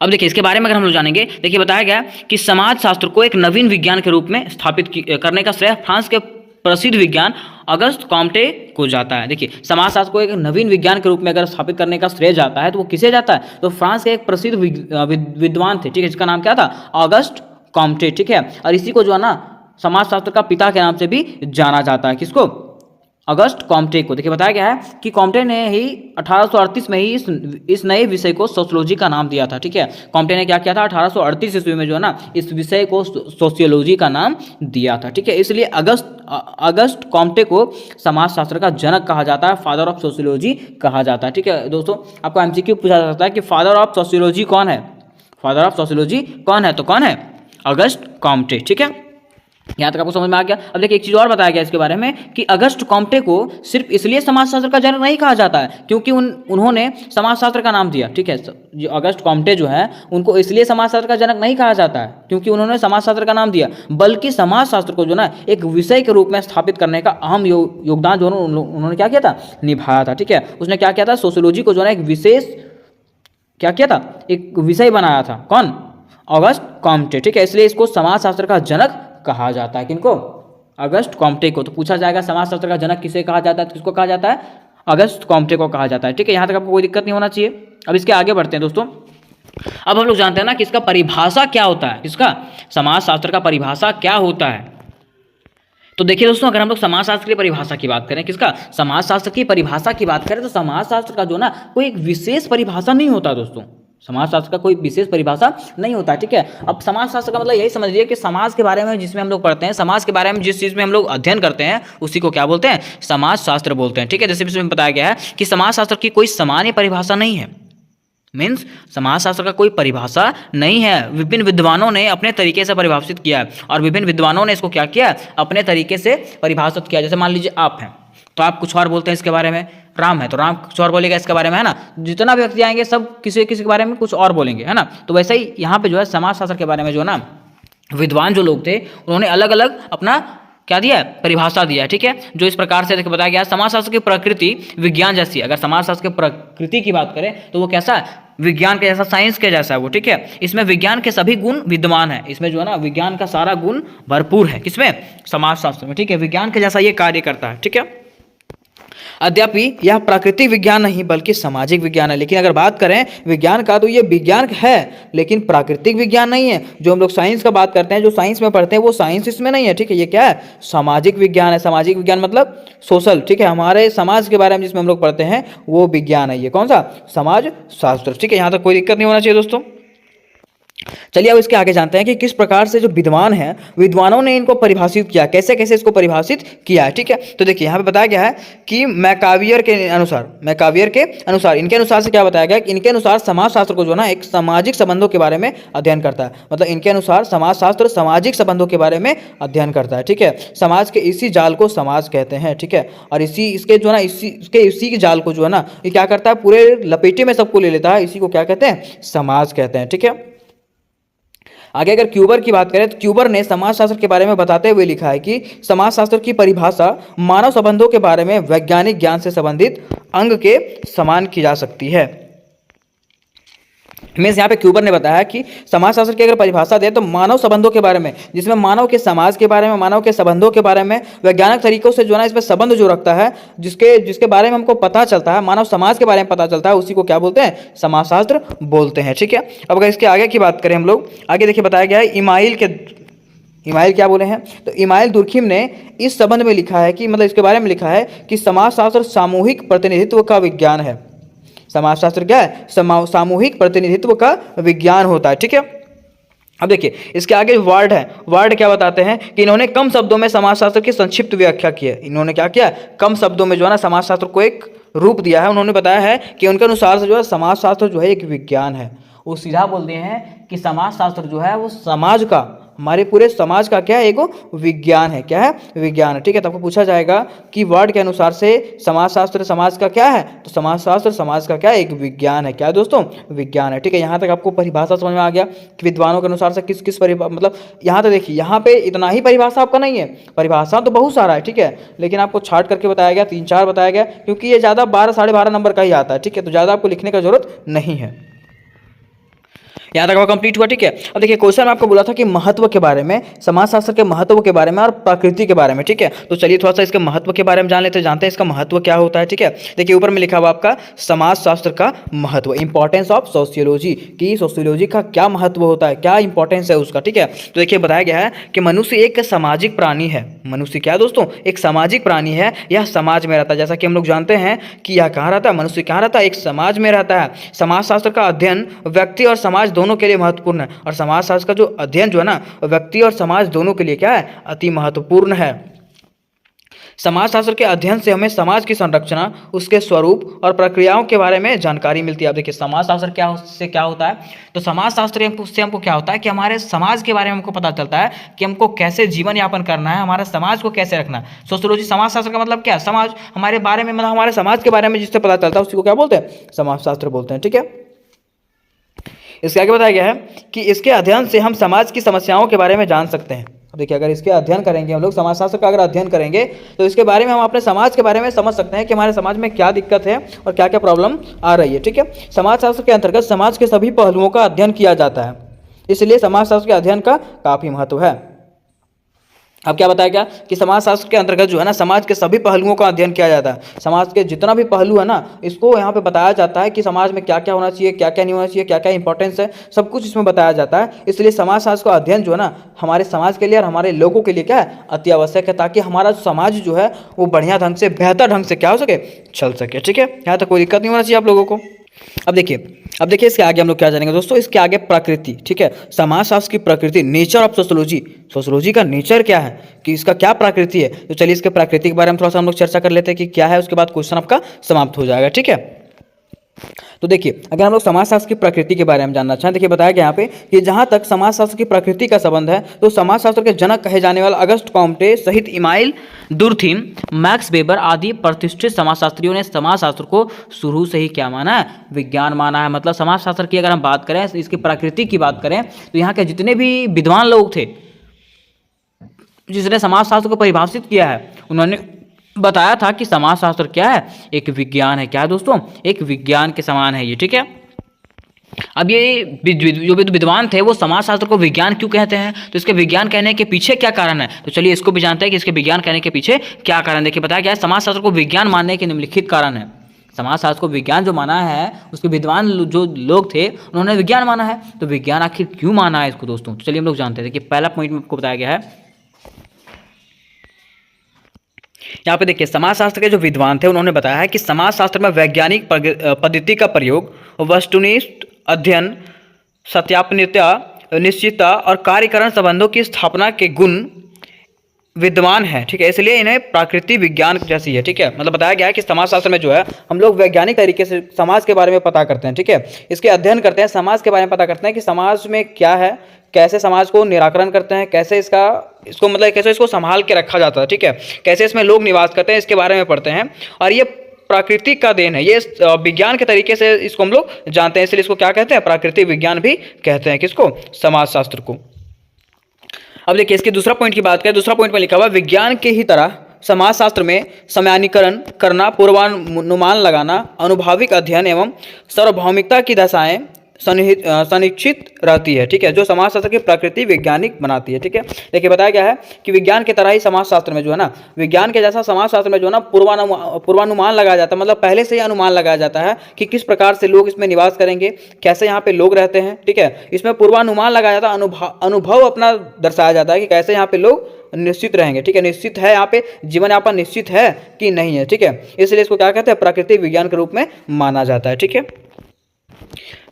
अब देखिए इसके बारे में अगर हम लोग जानेंगे, देखिए बताया गया कि समाजशास्त्र को एक नवीन विज्ञान के रूप में स्थापित करने का श्रेय फ्रांस के प्रसिद्ध विज्ञान ऑगस्ट कॉम्टे को जाता है। देखिए, समाजशास्त्र को एक नवीन विज्ञान के रूप में अगर स्थापित करने का श्रेय जाता है तो वो किसे जाता है, तो फ्रांस के एक प्रसिद्ध विद्वान थे। ठीक है, जिसका नाम क्या था, ऑगस्ट कॉम्टे। ठीक है, और इसी को जो है ना समाजशास्त्र का पिता के नाम से भी जाना जाता है। किसको, अगस्त कॉम्टे को। देखिए बताया गया है कि कॉम्टे ने ही 1838 में ही इस नए विषय को सोशियोलॉजी का नाम दिया था। ठीक है, कॉम्टे ने क्या किया था, 1838 ईस्वी में जो है ना इस विषय को सोशियोलॉजी का नाम दिया था। ठीक है, इसलिए अगस्त कॉम्टे को समाजशास्त्र का जनक कहा जाता है, फादर ऑफ सोशियोलॉजी कहा जाता है। ठीक है दोस्तों, आपको एमसीक्यू पूछा जाता है कि फादर ऑफ सोशियोलॉजी कौन है, फादर ऑफ सोशियोलॉजी कौन है, तो कौन है, अगस्त कॉम्टे। ठीक है, यहाँ तक आपको समझ में आ गया। अब देखिए एक चीज़ और बताया गया इसके बारे में कि अगस्त कॉम्टे को सिर्फ इसलिए समाजशास्त्र का जनक नहीं कहा जाता है क्योंकि उन्होंने समाजशास्त्र का नाम दिया। ठीक है, जो अगस्त कॉम्टे जो है उनको इसलिए समाजशास्त्र का जनक नहीं कहा जाता है क्योंकि उन्होंने समाजशास्त्र का नाम दिया, बल्कि समाजशास्त्र को जो ना एक विषय के रूप में स्थापित करने का अहम योगदान जो उन्होंने क्या किया था, निभाया था। ठीक है, उसने क्या किया था, सोशियोलॉजी को जो है एक विशेष क्या किया था, एक विषय बनाया था। कौन, अगस्त कॉम्टे। ठीक है, इसलिए इसको समाजशास्त्र का जनक कहा जाता है। किनको, अगस्त कॉम्टे को। तो पूछा जाएगा समाजशास्त्र का जनक किसे कहा जाता है, किसको कहा जाता है, अगस्त कॉम्टे को कहा जाता है। ठीक है, यहाँ तक आपको कोई दिक्कत नहीं होना चाहिए। अब इसके आगे बढ़ते हैं दोस्तों। अब हम लोग जानते हैं ना कि इसका परिभाषा क्या होता है, इसका समाजशास्त्र का परिभाषा क्या होता है। तो देखिए दोस्तों, अगर हम लोग समाजशास्त्र की परिभाषा की बात करें, किसका, समाजशास्त्र की परिभाषा की बात करें, तो समाजशास्त्र का जो ना कोई एक विशेष परिभाषा नहीं होता दोस्तों, समाजशास्त्र का कोई विशेष परिभाषा नहीं होता। ठीक है, अब समाजशास्त्र का मतलब यही समझ लीजिए कि समाज के बारे में जिसमें हम लोग पढ़ते हैं, समाज के बारे में जिस चीज़ में हम लोग अध्ययन करते हैं उसी को क्या बोलते हैं, समाजशास्त्र बोलते हैं। ठीक है, जैसे इसमें बताया गया है कि समाजशास्त्र की कोई सामान्य परिभाषा नहीं है, मीन्स समाजशास्त्र का कोई परिभाषा नहीं है। विभिन्न विद्वानों ने अपने तरीके से परिभाषित किया है और विभिन्न विद्वानों ने इसको क्या किया, अपने तरीके से परिभाषित किया। जैसे मान लीजिए आप हैं तो आप कुछ और बोलते हैं इसके बारे में, राम है तो राम कुछ और बोलेगा इसके बारे में, है ना। जितना भी व्यक्ति आएंगे सब किसी किसी के बारे में कुछ और बोलेंगे, है ना। तो वैसे ही यहाँ पे जो है समाजशास्त्र के बारे में जो है ना विद्वान जो लोग थे उन्होंने अलग अलग अपना क्या दिया है, परिभाषा दिया है। ठीक है, जो इस प्रकार से देखिए बताया गया, समाजशास्त्र की प्रकृति विज्ञान जैसी। अगर समाजशास्त्र की प्रकृति की बात करें तो वो कैसा है, विज्ञान के जैसा, साइंस के जैसा है वो। ठीक है, इसमें विज्ञान के सभी गुण विद्यमान है, इसमें जो है ना विज्ञान का सारा गुण भरपूर है, किसमें, समाजशास्त्र में। ठीक है, विज्ञान के जैसा ये कार्य करता है। ठीक है, अद्यापि यह प्राकृतिक विज्ञान नहीं बल्कि सामाजिक विज्ञान है। लेकिन अगर बात करें विज्ञान का, तो ये विज्ञान है लेकिन प्राकृतिक विज्ञान नहीं है। जो हम लोग साइंस का बात करते हैं, जो साइंस में पढ़ते हैं, वो साइंस इसमें नहीं है, ठीक है। ये क्या है? सामाजिक विज्ञान है। सामाजिक विज्ञान मतलब सोशल, ठीक है। हमारे समाज के बारे में जिसमें हम लोग पढ़ते हैं वो विज्ञान है। ये कौन सा? समाज शास्त्र, ठीक है। यहाँ तक कोई दिक्कत नहीं होना चाहिए दोस्तों। चलिए अब इसके आगे जानते हैं कि किस प्रकार से जो विद्वान हैं, विद्वानों ने इनको परिभाषित किया, कैसे कैसे इसको परिभाषित किया है, ठीक है। तो देखिए यहाँ पे बताया गया है कि मैकावियर के अनुसार इनके अनुसार से क्या बताया गया कि इनके अनुसार समाजशास्त्र को जो है ना एक सामाजिक संबंधों के बारे में अध्ययन करता है। मतलब इनके अनुसार समाजशास्त्र सामाजिक संबंधों के बारे में अध्ययन करता है, ठीक है। समाज के इसी जाल को समाज कहते हैं, ठीक है। और इसके जो है ना इसी के जाल को जो है ना ये क्या करता है, पूरे लपेटे में सबको ले लेता है। इसी को क्या कहते हैं? समाज कहते हैं, ठीक है। आगे अगर क्यूबर की बात करें तो क्यूबर ने समाजशास्त्र के बारे में बताते हुए लिखा है कि समाजशास्त्र की परिभाषा मानव संबंधों के बारे में वैज्ञानिक ज्ञान से संबंधित अंग के समान की जा सकती है। मीन्स यहाँ पे क्यूबर ने बताया कि समाजशास्त्र की अगर परिभाषा दे तो मानव संबंधों के बारे में, जिसमें मानव के समाज के बारे में, मानव के संबंधों के बारे में वैज्ञानिक तरीकों से जो है ना इसमें संबंध जो रखता है, जिसके बारे में हमको पता चलता है, मानव समाज के बारे में पता चलता है, उसी को क्या बोलते हैं? समाजशास्त्र बोलते हैं, ठीक है। अब अगर इसके आगे की बात करें हम लोग, आगे देखिए बताया गया है इमाइल क्या बोले हैं? तो इमाइल दुर्खिम ने इस संबंध में लिखा है कि मतलब इसके बारे में लिखा है कि समाजशास्त्र सामूहिक प्रतिनिधित्व का विज्ञान है। समाजशास्त्र क्या है? सामूहिक प्रतिनिधित्व का विज्ञान होता है, ठीक है। अब देखिए इसके आगे वर्ड है। वर्ड क्या बताते हैं कि इन्होंने कम शब्दों में समाजशास्त्र की संक्षिप्त व्याख्या की है। इन्होंने क्या किया? कम शब्दों में जो है ना समाजशास्त्र को एक रूप दिया है। उन्होंने बताया है कि उनके अनुसार से जो है समाजशास्त्र जो है एक विज्ञान है। वो सीधा बोलते हैं कि समाजशास्त्र जो है वो समाज का, हमारे पूरे समाज का क्या है? एक विज्ञान है। क्या है? विज्ञान है, ठीक है। तो आपको पूछा जाएगा कि वर्ड के अनुसार से समाजशास्त्र समाज का क्या है? तो समाजशास्त्र समाज का क्या है? एक विज्ञान है। क्या है दोस्तों? विज्ञान है, ठीक है। यहाँ तक आपको परिभाषा समझ में आ गया कि विद्वानों के अनुसार से किस किस मतलब यहाँ तक देखिए, यहाँ पे इतना ही परिभाषा आपका नहीं है, परिभाषा तो बहुत सारा है, ठीक है। लेकिन आपको छाट करके बताया गया, 3-4 बताया गया, क्योंकि ये ज़्यादा 12-12.5 नंबर का ही आता है, ठीक है। तो ज़्यादा आपको लिखने का जरूरत नहीं है। यहाँ तक कंप्लीट हुआ, ठीक है। अब देखिए क्वेश्चन में आपको बोला था कि महत्व के बारे में, समाजशास्त्र के महत्व के बारे में और प्रकृति के बारे में, ठीक है। तो चलिए थोड़ा सा इसके महत्व के बारे में जान लेते हैं, जानते हैं इसका महत्व क्या होता है, ठीक है। देखिए ऊपर में लिखा हुआ आपका समाजशास्त्र का महत्व, इंपॉर्टेंस ऑफ सोशियोलॉजी, कि सोशियोलॉजी का क्या महत्व होता है, क्या इंपॉर्टेंस है उसका, ठीक है। तो देखिए बताया गया है कि मनुष्य एक सामाजिक प्राणी है। मनुष्य क्या दोस्तों? एक सामाजिक प्राणी है। यह समाज में रहता है, जैसा कि हम लोग जानते हैं कि यह कहाँ रहता है? मनुष्य कहाँ रहता है? एक समाज में रहता है। समाजशास्त्र का अध्ययन व्यक्ति और समाज दोनों के लिए महत्वपूर्ण है। और समाजशास्त्र का जो अध्ययन जो है ना व्यक्ति और समाज दोनों के लिए क्या है? अति महत्वपूर्ण है। समाजशास्त्र के अध्ययन से हमें समाज की संरचना, उसके स्वरूप और प्रक्रियाओं के बारे में जानकारी मिलती है। अब देखिए समाजशास्त्र क्या होता है? तो समाजशास्त्र से हमको क्या होता है कि हमारे समाज के बारे में हमको पता चलता है कि हमको कैसे जीवन यापन करना है, हमारे समाज को कैसे रखना है। सोशियोलॉजी, समाजशास्त्र का मतलब क्या है? समाज, हमारे बारे में, मतलब हमारे समाज के बारे में जिससे पता चलता है उसी को क्या बोलते हैं? समाजशास्त्र बोलते हैं, ठीक है। इसके आगे बताया गया है कि इसके अध्ययन से हम समाज की समस्याओं के बारे में जान सकते हैं। देखिए अगर इसके अध्ययन करेंगे हम लोग, समाजशास्त्र का अगर अध्ययन करेंगे तो इसके बारे में हम अपने समाज के बारे में समझ सकते हैं कि हमारे समाज में क्या दिक्कत है और क्या क्या प्रॉब्लम आ रही है, ठीक है। समाजशास्त्र के अंतर्गत समाज के सभी पहलुओं का अध्ययन किया जाता है, इसलिए समाजशास्त्र के अध्ययन का काफ़ी महत्व है। अब क्या बताया गया कि समाजशास्त्र के अंतर्गत जो है ना समाज के सभी पहलुओं का अध्ययन किया जाता है। समाज के जितना भी पहलू है ना इसको यहाँ पे बताया जाता है कि समाज में क्या क्या होना चाहिए, क्या क्या नहीं होना चाहिए, क्या क्या इंपॉर्टेंस है, सब कुछ इसमें बताया जाता है। इसलिए समाजशास्त्र का अध्ययन जो है ना हमारे समाज के लिए और हमारे लोगों के लिए क्या है? अति आवश्यक है, ताकि हमारा समाज जो है वो बढ़िया ढंग से, बेहतर ढंग से क्या हो सके? चल सके, ठीक है। यहाँ तक कोई दिक्कत नहीं होना चाहिए आप लोगों को। अब देखिए इसके आगे हम लोग क्या जानेंगे दोस्तों? इसके आगे प्रकृति, ठीक है। समाजशास्त्र की प्रकृति, नेचर ऑफ सोशियोलॉजी, सोशियोलॉजी का नेचर क्या है, कि इसका क्या प्रकृति है। तो चलिए इसके प्रकृति के बारे में थोड़ा सा हम लोग चर्चा कर लेते हैं कि क्या है, उसके बाद क्वेश्चन आपका समाप्त हो जाएगा, ठीक है। तो देखिए अगर हम लोग समाजशास्त्र की प्रकृति के बारे में जानना चाहें, देखिए बताया गया यहाँ पे कि जहाँ तक समाजशास्त्र की प्रकृति का संबंध है तो समाजशास्त्र के जनक कहे जाने वाले अगस्त कॉम्टे सहित इमाइल दुर्खिम, मैक्स वेबर आदि प्रतिष्ठित समाजशास्त्रियों ने समाजशास्त्र को शुरू से ही क्या माना है? विज्ञान माना है। मतलब समाजशास्त्र की अगर हम बात करें, इसकी प्रकृति की बात करें, तो यहाँ के जितने भी विद्वान लोग थे जिसने समाजशास्त्र को परिभाषित किया है, उन्होंने बताया था कि समाजशास्त्र क्या है? एक विज्ञान है। क्या है दोस्तों? एक विज्ञान के समान है ये, ठीक है। अब ये जो विद्वान थे वो समाजशास्त्र को विज्ञान क्यों कहते हैं, तो इसके विज्ञान कहने के पीछे क्या कारण है, तो चलिए इसको भी जानते हैं कि इसके विज्ञान कहने के पीछे क्या कारण। देखिए बताया गया है समाजशास्त्र को विज्ञान मानने के निम्नलिखित कारण है। समाजशास्त्र को विज्ञान जो माना है उसके विद्वान जो लोग थे उन्होंने विज्ञान माना है। तो विज्ञान आखिर क्यों माना है इसको दोस्तों, तो चलिए हम लोग जानते हैं। देखिए पहला पॉइंट में आपको बताया गया है, यहाँ पे देखिए समाजशास्त्र के जो विद्वान थे उन्होंने बताया है कि समाजशास्त्र में वैज्ञानिक पद्धति का प्रयोग, वस्तुनिष्ठ अध्ययन, सत्यापनता, निश्चितता और कार्यकरण संबंधों की स्थापना के गुण विद्वान है। ठीक है, इसलिए इन्हें प्राकृतिक विज्ञान जैसी है। ठीक है, मतलब बताया गया है कि समाजशास्त्र में जो है हम लोग वैज्ञानिक तरीके से समाज के बारे में पता करते हैं। ठीक है, इसके अध्ययन करते हैं, समाज के बारे में पता करते हैं कि समाज में क्या है, कैसे समाज को निराकरण करते हैं, कैसे इसको मतलब कैसे इसको संभाल के रखा जाता है। ठीक है, कैसे इसमें लोग निवास करते हैं, इसके बारे में पढ़ते हैं। और ये प्राकृतिक का देन है, ये विज्ञान के तरीके से इसको हम लोग जानते हैं, इसलिए इसको क्या कहते हैं, प्राकृतिक विज्ञान भी कहते हैं। किसको, समाजशास्त्र को। अब देखिए इसके दूसरा पॉइंट की बात करें, दूसरा पॉइंट में लिखा हुआ विज्ञान के ही तरह समाजशास्त्र में समयानीकरण करना, पूर्वानुमान लगाना, अनुभाविक अध्ययन एवं सार्वभौमिकता की दशाएं सुनिश्चित रहती है। ठीक है, जो समाजशास्त्र की प्रकृति वैज्ञानिक बनाती है। ठीक है, देखिए बताया गया है कि विज्ञान की तरह ही समाजशास्त्र में जो है ना, विज्ञान के जैसा समाजशास्त्र में जो है ना पूर्वानुमान लगाया जाता है, मतलब पहले से ही अनुमान लगाया जाता है कि किस प्रकार से लोग इसमें निवास करेंगे, कैसे यहाँ पे लोग रहते हैं। ठीक है, इसमें पूर्वानुमान लगाया जाता है, अनुभव अपना दर्शाया जाता है कि कैसे यहाँ पे लोग निश्चित रहेंगे। ठीक है, निश्चित है, यहाँ पे जीवन यापन निश्चित है कि नहीं है। ठीक है, इसलिए इसको क्या कहते हैं, प्राकृतिक विज्ञान के रूप में माना जाता है। ठीक है,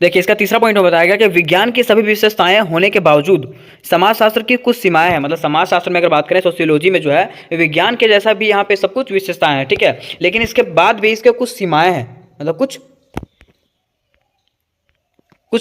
देखिए इसका तीसरा पॉइंट में बताया गया कि विज्ञान की सभी विशेषताएं होने के बावजूद समाजशास्त्र की कुछ सीमाएं हैं। मतलब समाजशास्त्र में अगर बात करें, सोशियोलॉजी में जो है विज्ञान के जैसा भी यहाँ पे सब कुछ विशेषताएं हैं। ठीक है, लेकिन इसके बाद भी इसके कुछ सीमाएं हैं, मतलब कुछ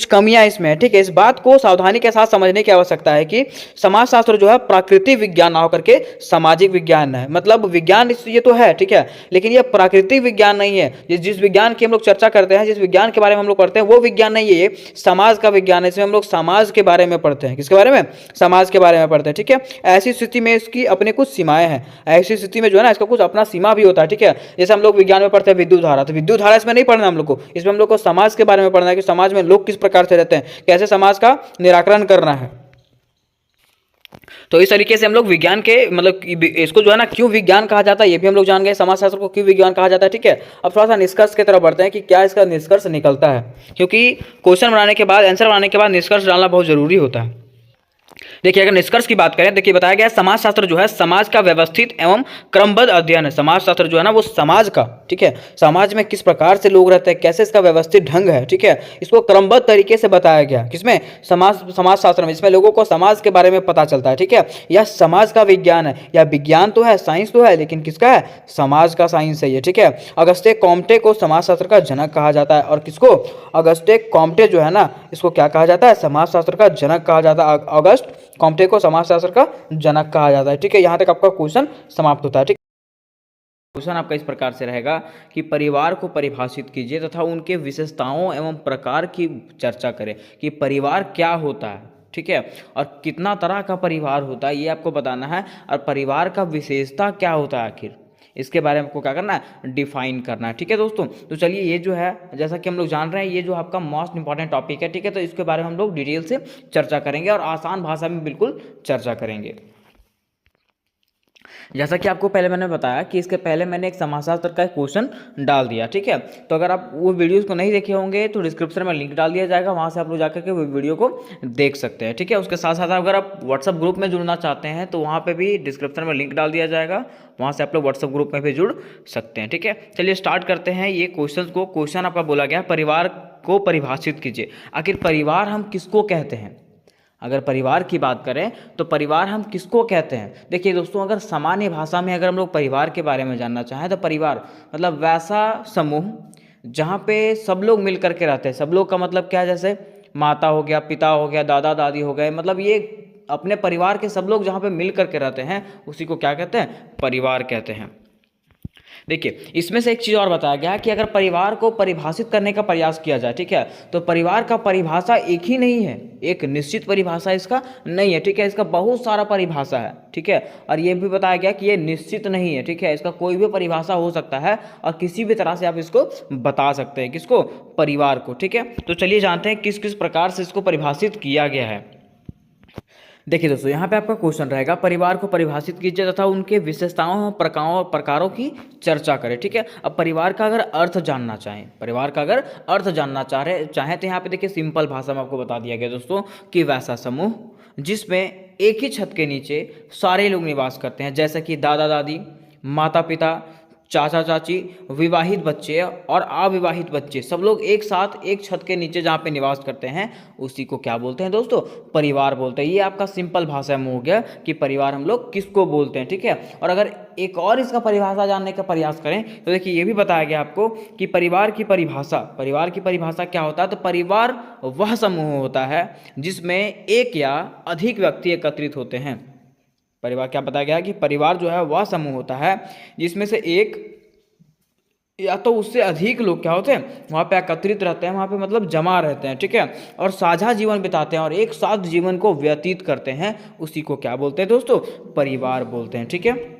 कमियां इसमें है। ठीक है, इस बात को सावधानी के साथ समझने की आवश्यकता है कि समाजशास्त्र जो है प्राकृतिक विज्ञान ना होकर के सामाजिक विज्ञान है। मतलब विज्ञान ये तो है, ठीक है, लेकिन ये प्राकृतिक विज्ञान नहीं है। जिस विज्ञान की हम लोग चर्चा करते हैं, जिस विज्ञान के बारे में हम लोग पढ़ते हैं, वो विज्ञान नहीं है, ये समाज का विज्ञान है। इसमें हम लोग समाज के बारे में पढ़ते हैं। किसके बारे में, समाज के बारे में पढ़ते हैं। ठीक है, ऐसी स्थिति में इसकी अपने कुछ सीमाएं हैं। ऐसी स्थिति में जो है ना, इसका कुछ अपना सीमा भी होता है। ठीक है, जैसे हम लोग विज्ञान में पढ़ते हैं विद्युत धारा, तो विद्युत धारा इसमें नहीं पढ़ना हम लोग को, इसमें हम लोग को समाज के बारे में पढ़ना है कि समाज में लोग किस प्रकार से रहते हैं, कैसे समाज का निराकरण करना है। तो इस तरीके से हम लोग विज्ञान के मतलब इसको जो है ना क्यों विज्ञान कहा जाता है ये भी हम लोग जान गए, समाजशास्त्र को क्यों विज्ञान कहा जाता है। ठीक है, अब थोड़ा सा निष्कर्ष की तरफ बढ़ते हैं कि क्या इसका निष्कर्ष निकलता है, क्योंकि क्वेश्चन बनाने के बाद, आंसर बनाने के बाद निष्कर्ष डालना बहुत जरूरी होता है। देखिए अगर निष्कर्ष की बात करें, देखिए बताया गया है समाजशास्त्र जो है समाज का व्यवस्थित एवं क्रमबद्ध अध्ययन है। समाजशास्त्र जो है ना वो समाज का, ठीक है, समाज में किस प्रकार से लोग रहते हैं, कैसे इसका व्यवस्थित ढंग है, ठीक है, इसको क्रमबद्ध तरीके से बताया गया। किसमें, समाजशास्त्र में, जिसमें लोगों को समाज के बारे में पता चलता है। ठीक है, यह समाज का विज्ञान है, या विज्ञान तो है, साइंस तो है, लेकिन किसका है, समाज का साइंस है ये। ठीक है, अगस्टे कॉम्टे को समाजशास्त्र का जनक कहा जाता है। और किसको, अगस्टे कॉम्टे जो है ना, इसको क्या कहा जाता है, समाजशास्त्र का जनक कहा जाता है। अगस्ट कॉम्टे को समाजशास्त्र का जनक कहा जाता है। ठीक है, यहाँ तक आपका क्वेश्चन समाप्त होता है। ठीक, क्वेश्चन आपका इस प्रकार से रहेगा कि परिवार को परिभाषित कीजिए तथा उनके विशेषताओं एवं प्रकार की चर्चा करें कि परिवार क्या होता है। ठीक है, और कितना तरह का परिवार होता है ये आपको बताना है, और परिवार का विशेषता क्या होता है आखिर, इसके बारे में आपको क्या करना है, डिफाइन करना है। ठीक है दोस्तों, तो चलिए ये जो है जैसा कि हम लोग जान रहे हैं ये जो आपका मोस्ट इंपॉर्टेंट टॉपिक है। ठीक है, तो इसके बारे में हम लोग डिटेल से चर्चा करेंगे और आसान भाषा में बिल्कुल चर्चा करेंगे। जैसा कि आपको पहले मैंने बताया कि इसके पहले मैंने एक समाजशास्त्र का क्वेश्चन डाल दिया। ठीक है, तो अगर आप वो वीडियोस को नहीं देखे होंगे तो डिस्क्रिप्शन में लिंक डाल दिया जाएगा, वहाँ से आप लोग जाकर के वो वीडियो को देख सकते हैं। ठीक है, उसके साथ साथ अगर आप व्हाट्सअप ग्रुप में जुड़ना चाहते हैं तो वहाँ पर भी डिस्क्रिप्शन में लिंक डाल दिया जाएगा, वहाँ से आप लोग व्हाट्सअप ग्रुप में भी जुड़ सकते हैं। ठीक है, चलिए स्टार्ट करते हैं ये क्वेश्चन को। क्वेश्चन आपका बोला गया परिवार को परिभाषित कीजिए। आखिर परिवार हम किसको कहते हैं, अगर परिवार की बात करें तो परिवार हम किसको कहते हैं। देखिए दोस्तों, अगर सामान्य भाषा में अगर हम लोग परिवार के बारे में जानना चाहें तो परिवार मतलब वैसा समूह जहाँ पे सब लोग मिल करके रहते हैं। सब लोग का मतलब क्या है, जैसे माता हो गया, पिता हो गया, दादा दादी हो गए, मतलब ये अपने परिवार के सब लोग जहाँ पे मिल करके रहते हैं उसी को क्या कहते हैं, परिवार कहते हैं। देखिए इसमें से एक चीज़ और बताया गया है कि अगर परिवार को परिभाषित करने का प्रयास किया जाए, ठीक है, तो परिवार का परिभाषा एक ही नहीं है, एक निश्चित परिभाषा इसका नहीं है, ठीक है, इसका बहुत सारा परिभाषा है, ठीक है, और ये भी बताया गया कि ये निश्चित नहीं है, ठीक है, इसका कोई भी परिभाषा हो सकता है और किसी भी तरह से आप इसको बता सकते हैं, किसको, परिवार को, ठीक है। तो चलिए जानते हैं किस किस प्रकार से इसको परिभाषित किया गया है। देखिए दोस्तों, यहाँ पे आपका क्वेश्चन रहेगा, परिवार को परिभाषित कीजिए तथा उनके विशेषताओं और प्रकारों की चर्चा करें, ठीक है। अब परिवार का अगर अर्थ जानना चाहें, परिवार का अगर अर्थ जानना चाहें तो यहाँ पे देखिए सिंपल भाषा में आपको बता दिया गया दोस्तों कि वैसा समूह जिसमें एक ही छत के नीचे सारे लोग निवास करते हैं, जैसे कि दादा दादी, माता पिता, चाचा चाची, विवाहित बच्चे और अविवाहित बच्चे, सब लोग एक साथ एक छत के नीचे जहाँ पे निवास करते हैं उसी को क्या बोलते हैं दोस्तों, परिवार बोलते हैं। ये आपका सिंपल भाषा में हो गया कि परिवार हम लोग किसको बोलते हैं, ठीक है। और अगर एक और इसका परिभाषा जानने का प्रयास करें तो देखिए ये भी बताया गया आपको कि परिवार की परिभाषा क्या होता है, तो परिवार वह समूह होता है जिसमें एक या अधिक व्यक्ति एकत्रित होते हैं। परिवार क्या बताया गया कि परिवार जो है वह समूह होता है जिसमें से एक या तो उससे अधिक लोग क्या होते हैं वहाँ पे एकत्रित रहते हैं, वहाँ पे मतलब जमा रहते हैं, ठीक है, और साझा जीवन बिताते हैं और एक साथ जीवन को व्यतीत करते हैं, उसी को क्या बोलते हैं दोस्तों, परिवार बोलते हैं, ठीक है।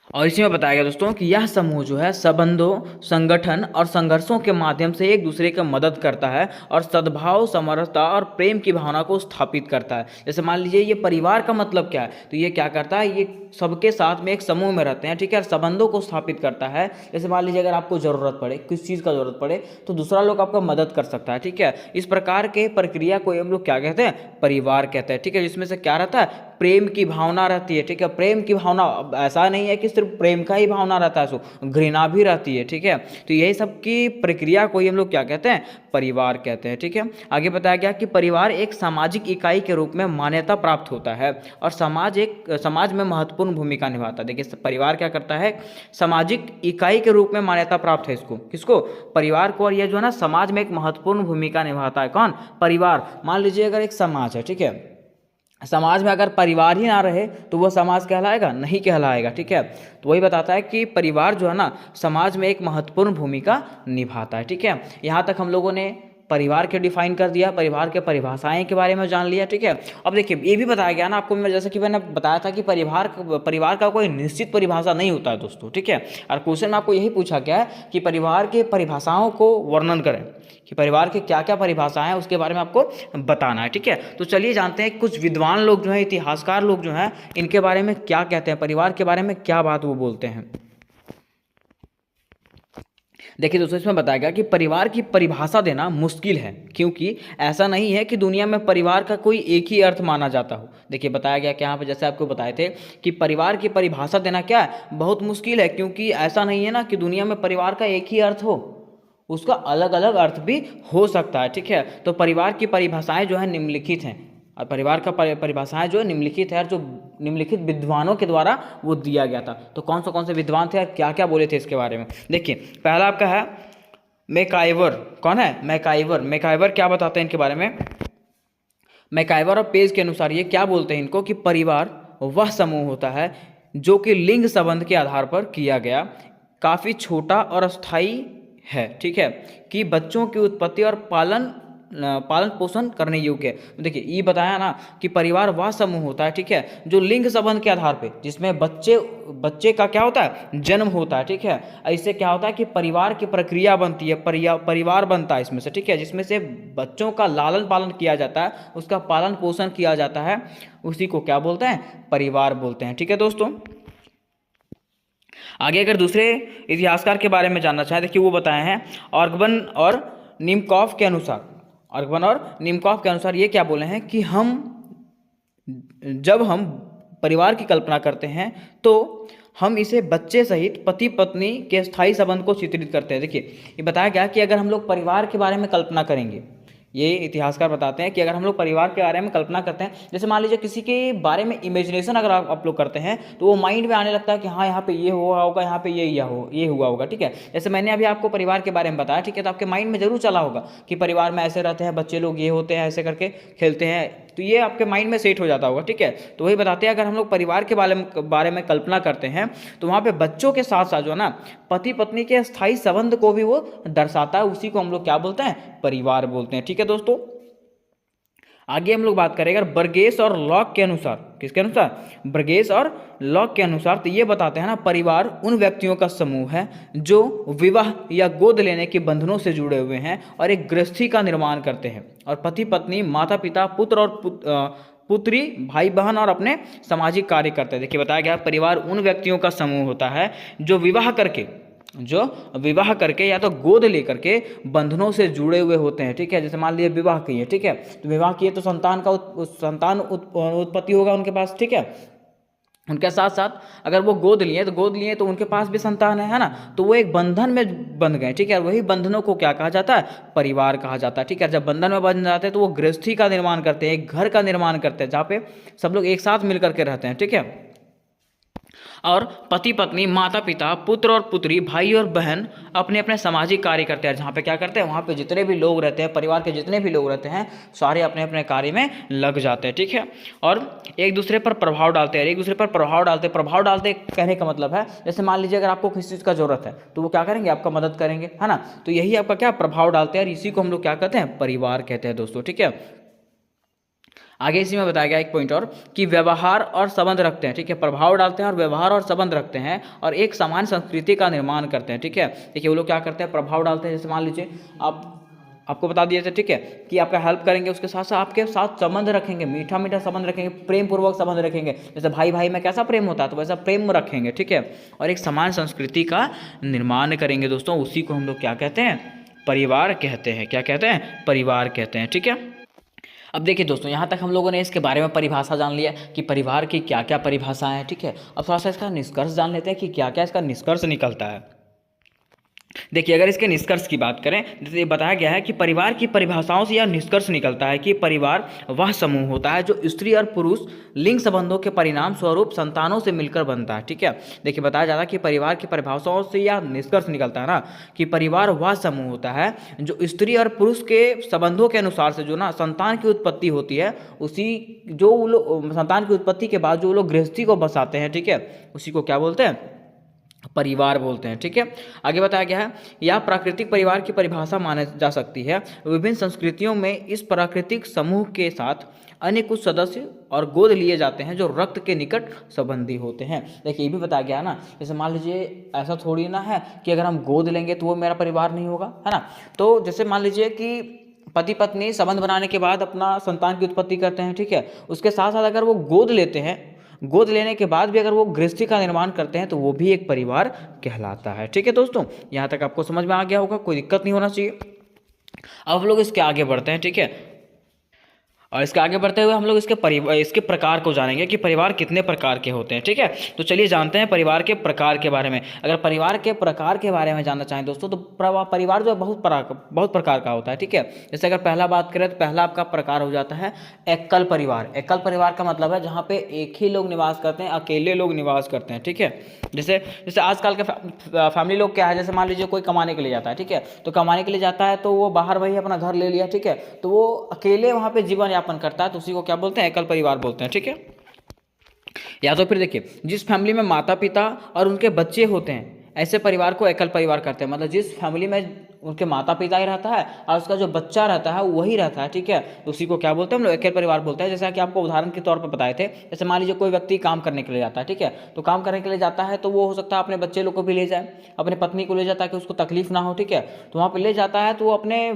और इसी में बताया गया दोस्तों कि यह समूह जो है संबंधों, संगठन और संघर्षों के माध्यम से एक दूसरे की मदद करता है और सद्भाव, समरसता और प्रेम की भावना को स्थापित करता है। जैसे मान लीजिए ये परिवार का मतलब क्या है, तो ये क्या करता है, ये सबके साथ में एक समूह में रहते हैं, ठीक है, और संबंधों को स्थापित करता है। जैसे मान लीजिए अगर आपको ज़रूरत पड़े, किस चीज़ का ज़रूरत पड़े तो दूसरा लोग आपका मदद कर सकता है, ठीक है। इस प्रकार के प्रक्रिया को हम लोग क्या कहते हैं, परिवार कहते हैं, ठीक है, जिसमें से क्या रहता है, प्रेम की भावना रहती है, ठीक है। प्रेम की भावना, ऐसा नहीं है कि सिर्फ प्रेम का ही भावना रहता है, सो घृणा भी रहती है, ठीक है। तो यही सब की प्रक्रिया को ही हम लोग क्या कहते हैं, परिवार कहते हैं, ठीक है। आगे बताया गया कि परिवार एक सामाजिक इकाई के रूप में मान्यता प्राप्त होता है और समाज में महत्वपूर्ण भूमिका निभाता है। देखिए परिवार क्या करता है, सामाजिक इकाई के रूप में मान्यता प्राप्त है इसको, किसको, परिवार को, और यह जो है ना समाज में एक महत्वपूर्ण भूमिका निभाता है, कौन, परिवार। मान लीजिए अगर एक समाज है, ठीक है, समाज में अगर परिवार ही ना रहे तो वह समाज कहलाएगा, नहीं कहलाएगा, ठीक है। तो वही बताता है कि परिवार जो है ना समाज में एक महत्वपूर्ण भूमिका निभाता है, ठीक है। यहाँ तक हम लोगों ने परिवार के डिफाइन कर दिया, परिवार के परिभाषाएं के बारे में जान लिया, ठीक है। अब देखिए ये भी बताया गया ना आपको, मैं जैसे कि मैंने बताया था कि परिवार का कोई निश्चित परिभाषा नहीं होता है दोस्तों, ठीक है। और क्वेश्चन में आपको यही पूछा गया है कि परिवार के परिभाषाओं को वर्णन करें, कि परिवार के क्या क्या परिभाषाएं हैं उसके बारे में आपको बताना है, ठीक है। तो चलिए जानते हैं कुछ विद्वान लोग जो हैं, इतिहासकार लोग जो हैं, इनके बारे में क्या कहते हैं, परिवार के बारे में क्या बात वो बोलते हैं। देखिए दोस्तों, इसमें बताया गया कि परिवार की परिभाषा देना मुश्किल है, क्योंकि ऐसा नहीं है कि दुनिया में परिवार का कोई एक ही अर्थ माना जाता हो। देखिए बताया गया कि यहाँ पे जैसे आपको बताए थे कि परिवार की परिभाषा देना क्या है, बहुत मुश्किल है, क्योंकि ऐसा नहीं है ना कि दुनिया में परिवार का एक ही अर्थ हो, उसका अलग अलग अर्थ भी हो सकता है, ठीक है। तो परिवार की परिभाषाएं जो है निम्नलिखित हैं, और परिवार का परिभाषाएं जो है निम्नलिखित है, और जो निम्नलिखित विद्वानों के द्वारा वो दिया गया था। तो कौन से विद्वान थे और क्या क्या बोले थे इसके बारे में, देखिए पहला आपका है मैकाइवर। कौन है, मैकाइवर क्या बताते हैं इनके बारे में, मैकाइवर और पेज के अनुसार ये क्या बोलते हैं इनको, कि परिवार वह समूह होता है जो कि लिंग संबंध के आधार पर किया गया, काफ़ी छोटा और अस्थायी है, ठीक है, कि बच्चों की उत्पत्ति और पालन पोषण करने योग्य है। देखिए ये बताया ना कि परिवार वह समूह होता है, ठीक है, जो लिंग संबंध के आधार पे, जिसमें बच्चे का क्या होता है, जन्म होता है, ठीक है। इससे क्या होता है कि परिवार की प्रक्रिया बनती है, परिवार बनता है इसमें से, ठीक है, जिसमें से बच्चों का लालन पालन किया जाता है, उसका पालन पोषण किया जाता है, उसी को क्या बोलते हैं, परिवार बोलते हैं, ठीक है दोस्तों। आगे अगर दूसरे इतिहासकार के बारे में जानना चाहें, देखिए वो बताए हैं ऑर्गन और निमकॉफ के अनुसार ये क्या बोले हैं कि जब हम परिवार की कल्पना करते हैं तो हम इसे बच्चे सहित पति पत्नी के स्थायी संबंध को चित्रित करते हैं। देखिए ये बताया गया कि अगर हम लोग परिवार के बारे में कल्पना करेंगे, ये इतिहासकार बताते हैं कि अगर हम लोग परिवार के बारे में कल्पना करते हैं, जैसे मान लीजिए किसी के बारे में इमेजिनेशन अगर आप लोग करते हैं तो वो माइंड में आने लगता है कि हाँ यहाँ पे ये हुआ होगा, यहाँ पे ये हुआ होगा, ठीक है। जैसे मैंने अभी आपको परिवार के बारे में बताया, ठीक है, तो आपके माइंड में जरूर चला होगा कि परिवार में ऐसे रहते हैं, बच्चे लोग ये होते हैं, ऐसे करके खेलते हैं, तो ये आपके माइंड में सेट हो जाता होगा, ठीक है। तो वही बताते हैं, अगर हम लोग परिवार के बारे में कल्पना करते हैं तो वहाँ पे बच्चों के साथ साथ जो है ना पति पत्नी के स्थायी संबंध को भी वो दर्शाता है, उसी को हम लोग क्या बोलते हैं, परिवार बोलते हैं, ठीक है दोस्तों। आगे हम लोग बात करेंगे अगर बर्गेस और लॉक के अनुसार, किसके अनुसार, बर्गेस और लॉक के अनुसार, तो ये बताते हैं ना परिवार उन व्यक्तियों का समूह है जो विवाह या गोद लेने के बंधनों से जुड़े हुए हैं और एक गृहस्थी का निर्माण करते हैं, और पति पत्नी, माता पिता, पुत्र और पुत्री, भाई बहन और अपने सामाजिक कार्य करते हैं। देखिए बताया गया परिवार उन व्यक्तियों का समूह होता है जो विवाह करके या तो गोद लेकर के बंधनों से जुड़े हुए होते हैं, ठीक है। जैसे मान लीजिए विवाह किए, ठीक है, तो विवाह किए तो संतान उत्पत्ति होगा उनके पास, ठीक है। उनके साथ साथ अगर वो गोद लिए तो उनके पास भी संतान है ना, तो वो एक बंधन में बंध गए, ठीक है। वही बंधनों को क्या कहा जाता है, परिवार कहा जाता है, ठीक है। जब बंधन में बंध जाते हैं तो वो गृहस्थी का निर्माण करते हैं, एक घर का निर्माण करते हैं जहाँ पे सब लोग एक साथ मिल करके रहते हैं, ठीक है। और पति पत्नी, माता पिता, पुत्र और पुत्री, भाई और बहन अपने अपने सामाजिक कार्य करते हैं, जहाँ पे क्या करते हैं, वहाँ पे जितने भी लोग रहते हैं, परिवार के जितने भी लोग रहते हैं, सारे अपने अपने कार्य में लग जाते हैं, ठीक है। और एक दूसरे पर प्रभाव डालते हैं, प्रभाव डालते कहने का मतलब है, जैसे मान लीजिए अगर आपको किसी चीज़ का जरूरत है तो वो क्या करेंगे, आपका मदद करेंगे, है ना। तो यही आपका क्या प्रभाव डालते हैं, और इसी को हम लोग क्या कहते हैं, परिवार कहते हैं दोस्तों, ठीक है। आगे इसी में बताया गया एक पॉइंट और कि व्यवहार और संबंध रखते हैं, ठीक है। प्रभाव डालते हैं और व्यवहार और संबंध रखते हैं और एक समान संस्कृति का निर्माण करते हैं, ठीक है। देखिए वो लोग क्या करते हैं, प्रभाव डालते हैं, जैसे मान लीजिए आपको बता दिए थे, ठीक है, कि आपका हेल्प करेंगे, उसके साथ साथ आपके साथ संबंध रखेंगे, मीठा मीठा संबंध रखेंगे, प्रेम पूर्वक संबंध रखेंगे। जैसे भाई भाई में कैसा प्रेम होता है तो वैसा प्रेम रखेंगे, ठीक है। और एक समान संस्कृति का निर्माण करेंगे दोस्तों, उसी को हम लोग क्या कहते हैं, परिवार कहते हैं। क्या कहते हैं, परिवार कहते हैं, ठीक है। अब देखिए दोस्तों, यहाँ तक हम लोगों ने इसके बारे में परिभाषा जान लिया कि परिवार की क्या क्या परिभाषाएं हैं, ठीक है। अब थोड़ा सा इसका निष्कर्ष जान लेते हैं कि क्या क्या इसका निष्कर्ष निकलता है। देखिए अगर इसके निष्कर्ष की बात करें, जैसे बताया गया है कि परिवार की परिभाषाओं से यह निष्कर्ष निकलता है कि परिवार वह समूह होता है जो स्त्री और पुरुष लिंग संबंधों के परिणाम स्वरूप संतानों से मिलकर बनता है, ठीक है। देखिए बताया जाता है कि परिवार की परिभाषाओं से यह निष्कर्ष निकलता है ना कि परिवार वह समूह होता है जो स्त्री और पुरुष के संबंधों के अनुसार से जो ना संतान की उत्पत्ति होती है, उसी जो संतान की उत्पत्ति के बाद जो लोग गृहस्थी को बसाते हैं, ठीक है, उसी को क्या बोलते हैं, परिवार बोलते हैं, ठीक है। आगे बताया गया है यह प्राकृतिक परिवार की परिभाषा मानी जा सकती है। विभिन्न संस्कृतियों में इस प्राकृतिक समूह के साथ अन्य कुछ सदस्य और गोद लिए जाते हैं जो रक्त के निकट संबंधी होते हैं। देखिए ये भी बताया गया ना, जैसे मान लीजिए ऐसा थोड़ी ना है कि अगर हम गोद लेंगे तो वो मेरा परिवार नहीं होगा, है ना। तो जैसे मान लीजिए कि पति पत्नी संबंध बनाने के बाद अपना संतान की उत्पत्ति करते हैं, ठीक है, उसके साथ साथ अगर वो गोद लेते हैं, गोद लेने के बाद भी अगर वो गृहस्थी का निर्माण करते हैं तो वो भी एक परिवार कहलाता है, ठीक है दोस्तों। यहाँ तक आपको समझ में आ गया होगा, कोई दिक्कत नहीं होना चाहिए। अब हम लोग इसके आगे बढ़ते हैं, ठीक है। और इसके आगे बढ़ते हुए हम लोग इसके प्रकार को जानेंगे कि परिवार कितने प्रकार के होते हैं, ठीक है। तो चलिए जानते हैं परिवार के प्रकार के बारे में। अगर परिवार के प्रकार के बारे में जानना चाहें दोस्तों तो परिवार जो है बहुत प्रकार का होता है, ठीक है। जैसे अगर पहला बात करें तो पहला आपका प्रकार हो जाता है एकल परिवार। एकल परिवार का मतलब है जहाँ पे एक ही लोग निवास करते हैं, अकेले लोग निवास करते हैं, ठीक है। जैसे आजकल के फैमिली लोग क्या है, जैसे मान लीजिए कोई कमाने के लिए जाता है, ठीक है, तो कमाने के लिए जाता है तो वो बाहर वही अपना घर ले लिया, ठीक है, तो वो अकेले वहाँ पे जीवन यापन करता है, तो उसी को क्या बोलते हैं, एकल परिवार बोलते हैं, ठीक है। या तो फिर देखिए जिस फैमिली में माता पिता और उनके बच्चे होते हैं ऐसे परिवार को एकल परिवार कहते हैं। मतलब जिस फैमिली में उनके माता पिता ही रहता है और उसका जो बच्चा रहता है वही रहता है, ठीक है, तो उसी को क्या बोलते हैं हम लोग, एकल परिवार बोलते हैं। जैसा कि आपको उदाहरण के तौर पर बताए थे, जैसे मान लीजिए कोई व्यक्ति काम करने के लिए जाता है, ठीक है, तो काम करने के लिए जाता है तो वो हो सकता है अपने बच्चे लोग को भी ले जाए, अपने पत्नी को ले जाता है कि उसको तकलीफ ना हो, ठीक है, तो वहाँ पर ले जाता है तो वो अपने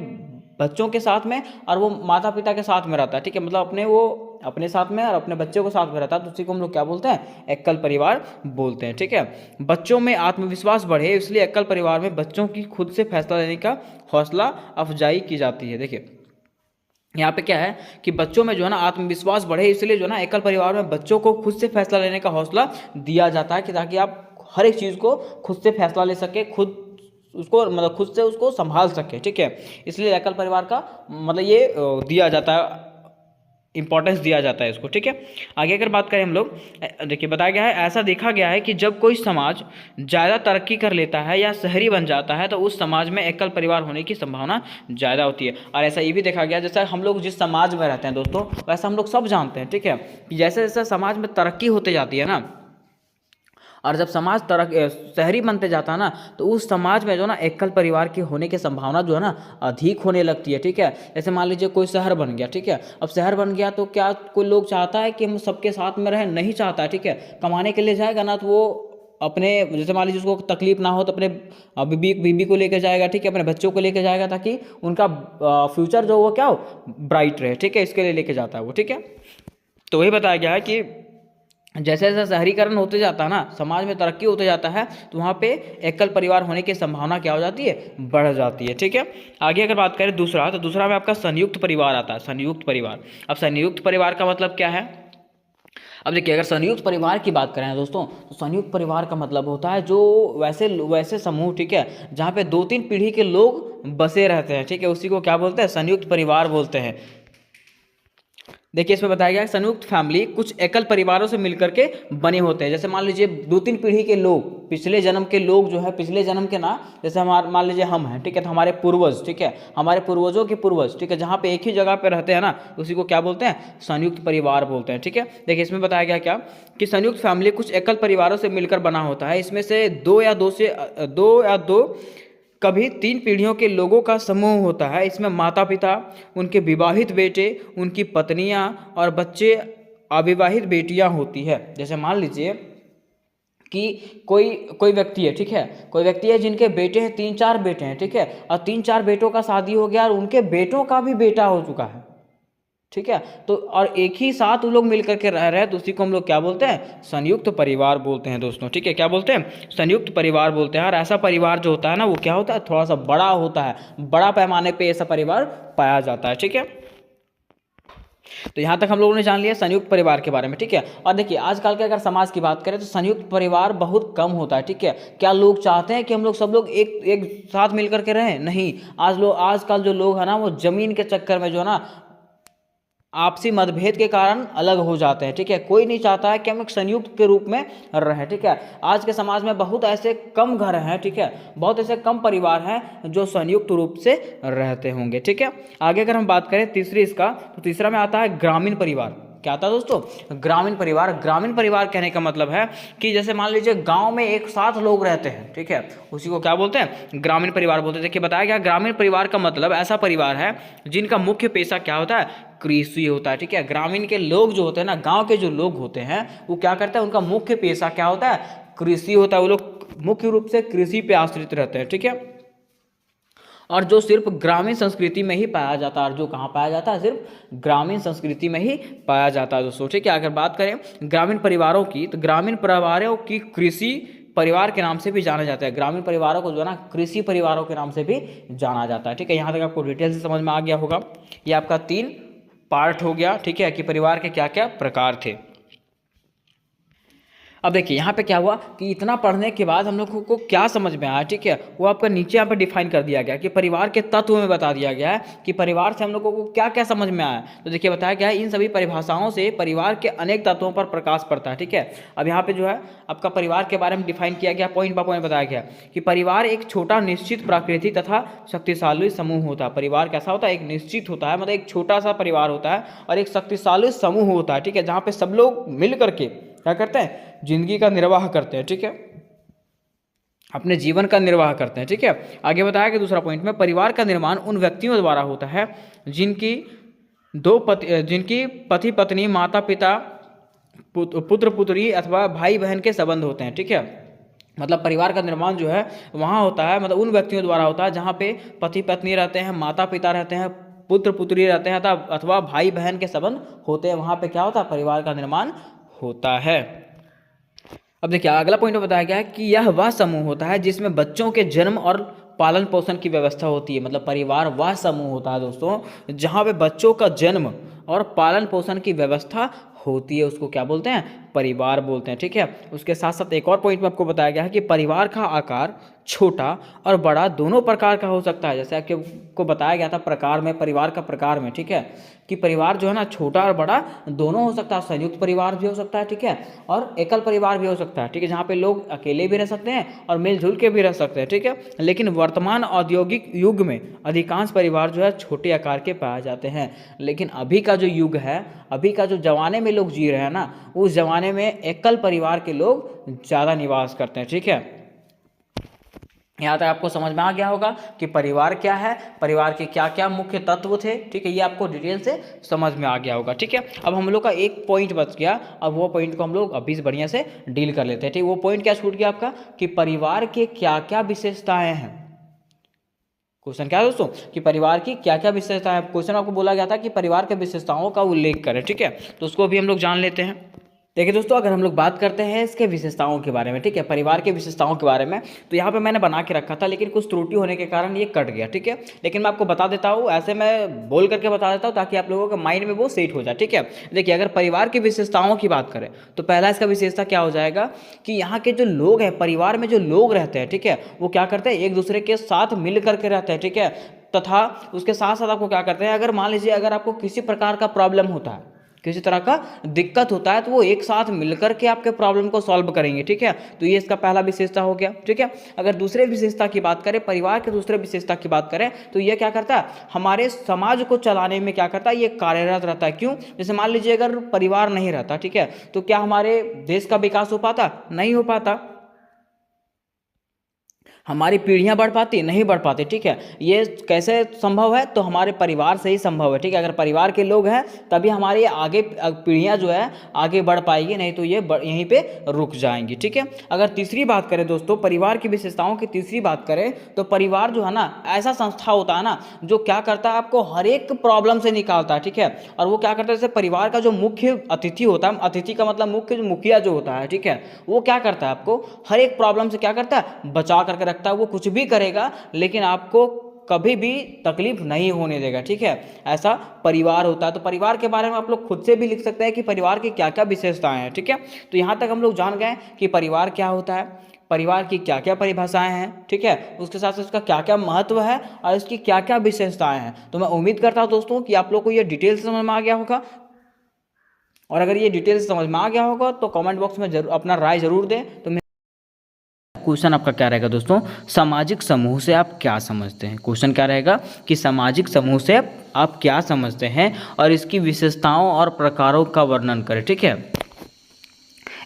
बच्चों के साथ में और वो माता पिता के साथ में रहता है, ठीक है, मतलब अपने साथ में और अपने बच्चों के साथ में रहता है, तो उसी को हम लोग क्या बोलते हैं, एकल परिवार बोलते हैं, ठीक है। बच्चों में आत्मविश्वास बढ़े इसलिए एकल परिवार में बच्चों की खुद से फैसला लेने का हौसला अफजाई की जाती है। देखिए यहाँ पे क्या है कि बच्चों में जो है ना आत्मविश्वास बढ़े इसलिए जो है ना एकल परिवार में बच्चों को खुद से फैसला लेने का हौसला दिया जाता है कि ताकि आप हर एक चीज़ को खुद से फैसला ले सके, खुद से उसको संभाल सके, ठीक है। इसलिए एकल परिवार का मतलब ये दिया जाता है, इंपॉर्टेंस दिया जाता है इसको, ठीक है। आगे अगर बात करें हम लोग, देखिए बताया गया है, ऐसा देखा गया है कि जब कोई समाज ज़्यादा तरक्की कर लेता है या शहरी बन जाता है तो उस समाज में एकल परिवार होने की संभावना ज़्यादा होती है। और ऐसा ये भी देखा गया, जैसा हम लोग जिस समाज में रहते हैं दोस्तों, वैसा हम लोग सब जानते हैं, ठीक है, कि जैसे जैसे समाज में तरक्की होते जाती है ना, और जब समाज शहरी बनते जाता है ना, तो उस समाज में जो ना एकल परिवार के होने की संभावना जो है ना अधिक होने लगती है, ठीक है। जैसे मान लीजिए कोई शहर बन गया, ठीक है, अब शहर बन गया तो क्या कोई लोग चाहता है कि हम सबके साथ में रहें? नहीं चाहता है, ठीक है। कमाने के लिए जाएगा ना तो वो अपने, जैसे मान लीजिए उसको तकलीफ ना हो तो अपने बीबी को लेकर जाएगा, ठीक है, अपने बच्चों को लेकर जाएगा, ताकि उनका फ्यूचर जो वो क्या हो, ब्राइट रहे, ठीक है, इसके लिए लेके जाता है वो, ठीक है। तो वही बताया गया है कि जैसे जैसे शहरीकरण होते जाता है ना, समाज में तरक्की होते जाता है, तो वहाँ पे एकल परिवार होने की संभावना क्या हो जाती है, बढ़ जाती है, ठीक है। आगे अगर बात करें दूसरा, तो दूसरा में आपका संयुक्त परिवार आता है, संयुक्त परिवार। अब संयुक्त परिवार का मतलब क्या है? अब देखिए, अगर संयुक्त परिवार की बात करें दोस्तों, तो संयुक्त परिवार का मतलब होता है जो वैसे वैसे समूह, ठीक है, जहाँ पे 2-3 पीढ़ी के लोग बसे रहते हैं, ठीक है, उसी को क्या बोलते हैं, संयुक्त परिवार बोलते हैं। देखिए इसमें बताया गया है संयुक्त फैमिली कुछ एकल परिवारों से मिलकर के बने होते हैं। जैसे मान लीजिए 2-3 पीढ़ी के लोग, पिछले जन्म के लोग जो है, पिछले जन्म के ना, जैसे हमारे मान लीजिए हम हैं, ठीक है, तो हमारे पूर्वज, ठीक है, हमारे पूर्वजों के पूर्वज, ठीक है, जहाँ पे एक ही जगह पे रहते हैं ना, उसी को क्या बोलते हैं, संयुक्त परिवार बोलते हैं, ठीक है। देखिए इसमें बताया गया क्या, कि संयुक्त फैमिली कुछ एकल परिवारों से मिलकर बना होता है। इसमें से दो या दो कभी 3 पीढ़ियों के लोगों का समूह होता है। इसमें माता पिता, उनके विवाहित बेटे, उनकी पत्नियां और बच्चे, अविवाहित बेटियां होती है। जैसे मान लीजिए कि कोई व्यक्ति है, ठीक है, कोई व्यक्ति है जिनके बेटे हैं, 3-4 बेटे हैं, ठीक है, और 3-4 बेटों का शादी हो गया और उनके बेटों का भी बेटा हो चुका है, ठीक है, तो और एक ही साथ वो लोग मिलकर के रह रहे हैं, तो उसी को हम लोग क्या बोलते हैं, संयुक्त परिवार बोलते हैं दोस्तों, ठीक है। क्या बोलते हैं, संयुक्त परिवार बोलते हैं। और ऐसा परिवार जो होता है ना, वो क्या होता है, थोड़ा सा बड़ा होता है, बड़ा पैमाने पे ऐसा परिवार पाया जाता है, ठीक है। तो यहाँ तक हम लोगों ने जान लिया संयुक्त परिवार के बारे में, ठीक है। और देखिए आजकल के अगर समाज की बात करें तो संयुक्त परिवार बहुत कम होता है, ठीक है। क्या लोग चाहते हैं कि हम लोग सब लोग एक साथ मिलकर के रहें? नहीं। आजकल जो लोग हैं ना, वो जमीन के चक्कर में जो है ना, आपसी मतभेद के कारण अलग हो जाते हैं, ठीक है। कोई नहीं चाहता है कि हम एक संयुक्त के रूप में रहें, ठीक है। आज के समाज में बहुत ऐसे कम घर हैं, ठीक है, बहुत ऐसे कम परिवार हैं जो संयुक्त रूप से रहते होंगे, ठीक है। आगे अगर हम बात करें तीसरी इसका, तो तीसरा में आता है ग्रामीण परिवार। क्या आता है दोस्तों, ग्रामीण परिवार। ग्रामीण परिवार कहने का मतलब है कि जैसे मान लीजिए गांव में एक साथ लोग रहते हैं, ठीक है, उसी को क्या बोलते हैं, ग्रामीण परिवार बोलते हैं। देखिए बताया गया ग्रामीण परिवार का मतलब ऐसा परिवार है जिनका मुख्य पेशा क्या होता है, कृषि होता है, ठीक है। ग्रामीण के लोग जो होते हैं ना, गांव के जो लोग होते हैं, वो क्या करते हैं, उनका मुख्य पेशा क्या होता है, कृषि होता है। वो लोग मुख्य रूप से कृषि पे आश्रित रहते हैं, ठीक है। और जो सिर्फ ग्रामीण संस्कृति में ही पाया जाता है, और जो कहाँ पाया जाता है, सिर्फ ग्रामीण संस्कृति में ही पाया जाता है दोस्तों, ठीक है। अगर बात करें ग्रामीण परिवारों की, तो ग्रामीण परिवारों की कृषि परिवार के नाम से भी जाना जाता है। ग्रामीण परिवारों को जो है ना, कृषि परिवारों के नाम से भी जाना जाता है, ठीक है। यहाँ तक आपको डिटेल से समझ में आ गया होगा। ये आपका 3 पार्ट हो गया, ठीक है, कि परिवार के क्या क्या प्रकार थे। अब देखिए यहाँ पे क्या हुआ कि इतना पढ़ने के बाद हम लोग को क्या समझ में आया, ठीक है, वो आपका नीचे यहाँ पे डिफाइन कर दिया गया कि परिवार के तत्व में बता दिया गया है कि परिवार से हम लोगों को क्या क्या समझ में आया। तो देखिए बताया गया है इन सभी परिभाषाओं से परिवार के अनेक तत्वों पर प्रकाश पड़ता है, ठीक है। अब यहाँ पे जो है आपका परिवार के बारे में डिफाइन किया गया, पॉइंट बाय पॉइंट बताया गया कि परिवार एक छोटा निश्चित प्रकृति तथा शक्तिशाली समूह होता है। परिवार कैसा होता है, एक निश्चित होता है, मतलब एक छोटा सा परिवार होता है, और एक शक्तिशाली समूह होता है, ठीक है, जहाँ पे सब लोग मिल करके क्या करते हैं, जिंदगी का निर्वाह करते हैं, ठीक है, अपने जीवन का निर्वाह करते हैं, ठीक है। आगे बताया कि दूसरा पॉइंट में परिवार का निर्माण उन व्यक्तियों द्वारा होता है जिनकी पति पत्नी, माता पिता, पुत्र पुत्री अथवा भाई बहन के संबंध होते हैं, ठीक है। मतलब परिवार का निर्माण जो है वहाँ होता है, मतलब उन व्यक्तियों द्वारा होता है जहाँ पे पति पत्नी रहते हैं, माता पिता रहते हैं, पुत्र पुत्री रहते हैं, अथवा भाई बहन के संबंध होते हैं। वहाँ पे क्या होता है, परिवार का निर्माण होता है। अब देखिए अगला पॉइंट बताया गया है कि यह वह समूह होता है जिसमें बच्चों के जन्म और पालन पोषण की व्यवस्था होती है। मतलब परिवार वह समूह होता है दोस्तों जहाँ पे बच्चों का जन्म और पालन पोषण की व्यवस्था होती है उसको क्या बोलते हैं, परिवार बोलते हैं। ठीक है, उसके साथ साथ एक और पॉइंट में आपको बताया गया है कि परिवार का आकार छोटा और बड़ा दोनों प्रकार का हो सकता है। जैसे आपको बताया गया था प्रकार में, परिवार का प्रकार में, ठीक है, कि परिवार जो है ना छोटा और बड़ा दोनों हो सकता है। संयुक्त परिवार भी हो सकता है, ठीक है, और एकल परिवार भी हो सकता है, ठीक है, जहाँ पे लोग अकेले भी रह सकते हैं और मिलजुल के भी रह सकते हैं। ठीक है, लेकिन वर्तमान औद्योगिक युग में अधिकांश परिवार जो है छोटे आकार के पाए जाते हैं। लेकिन अभी का जो युग है, अभी का जो जमाने में लोग जी रहे हैं ना, उस जमाने में एकल परिवार के लोग ज़्यादा निवास करते हैं। ठीक है, यहाँ तक आपको समझ में आ गया होगा कि परिवार क्या है, परिवार के क्या क्या मुख्य तत्व थे। ठीक है, ये आपको डिटेल से समझ में आ गया होगा। ठीक है, अब हम लोग का एक पॉइंट बच गया, अब वो पॉइंट को हम लोग अभी से बढ़िया से डील कर लेते हैं। ठीक, वो पॉइंट क्या छूट गया आपका, कि परिवार के क्या क्या विशेषताएं हैं। क्वेश्चन क्या है दोस्तों, कि परिवार की क्या क्या विशेषताएं हैं। क्वेश्चन आपको बोला गया था कि परिवार के विशेषताओं का उल्लेख करें। ठीक है, तो उसको भी हम लोग जान लेते हैं। देखिए दोस्तों, अगर हम लोग बात करते हैं इसके विशेषताओं के बारे में, ठीक है, परिवार के विशेषताओं के बारे में, तो यहाँ पे मैंने बना के रखा था, लेकिन कुछ त्रुटि होने के कारण ये कट गया। ठीक है, लेकिन मैं आपको बता देता हूँ, ऐसे मैं बोल करके बता देता हूँ ताकि आप लोगों के माइंड में वो सेट हो जाए। ठीक है, देखिए अगर परिवार की विशेषताओं की बात करें तो पहला इसका विशेषता क्या हो जाएगा कि यहाँ के जो लोग हैं, परिवार में जो लोग रहते हैं, ठीक है, वो क्या करते हैं, एक दूसरे के साथ मिल करके रहते हैं। ठीक है, तथा उसके साथ साथ आपको क्या करते हैं, अगर मान लीजिए अगर आपको किसी प्रकार का प्रॉब्लम होता है, किसी तरह का दिक्कत होता है, तो वो एक साथ मिलकर के आपके प्रॉब्लम को सॉल्व करेंगे। ठीक है, तो ये इसका पहला विशेषता हो गया। ठीक है, अगर दूसरे विशेषता की बात करें, परिवार के दूसरे विशेषता की बात करें, तो ये क्या करता है, हमारे समाज को चलाने में क्या करता है, ये कार्यरत रहता है। क्यों, जैसे मान लीजिए अगर परिवार नहीं रहता, ठीक है, तो क्या हमारे देश का विकास हो पाता, नहीं हो पाता, हमारी पीढ़ियां बढ़ पाती, नहीं बढ़ पाती। ठीक है, ये कैसे संभव है, तो हमारे परिवार से ही संभव है। ठीक है, अगर परिवार के लोग हैं तभी हमारी आगे पीढ़ियां जो है आगे बढ़ पाएगी, नहीं तो ये यहीं पे रुक जाएंगी। ठीक है, अगर तीसरी बात करें दोस्तों, परिवार की विशेषताओं की तीसरी बात करें, तो परिवार जो है ना ऐसा संस्था होता है ना जो क्या करता है, आपको हर एक प्रॉब्लम से निकालता है। ठीक है, और वो क्या करता है, जैसे परिवार का जो मुख्य अतिथि होता है, अतिथि का मतलब मुख्य जो मुखिया जो होता है, ठीक है, वो क्या करता है, आपको हर एक प्रॉब्लम से क्या करता है, बचा करके रखता है। वो कुछ भी करेगा लेकिन आपको कभी भी तकलीफ नहीं होने देगा। ठीक है, ऐसा परिवार होता है। तो परिवार के बारे में आप लोग खुद से भी लिख सकते हैं कि परिवार की क्या क्या विशेषताएं हैं। ठीक है, तो यहाँ तक हम लोग जान गए कि परिवार क्या होता है, परिवार की क्या क्या परिभाषाएं हैं। ठीक है, उसके साथ साथ उसका क्या क्या महत्व है और इसकी क्या क्या विशेषताएं हैं। तो मैं उम्मीद करता हूं दोस्तों कि आप लोग को ये डिटेल से समझ में आ गया होगा, और अगर ये डिटेल से समझ में आ गया होगा तो कमेंट बॉक्स में जरूर अपना राय जरूर दें। तो क्वेश्चन आपका क्या रहेगा दोस्तों, सामाजिक समूह से आप क्या समझते हैं। क्वेश्चन क्या रहेगा कि सामाजिक समूह से आप क्या समझते हैं और इसकी विशेषताओं और प्रकारों का वर्णन करें। ठीक है,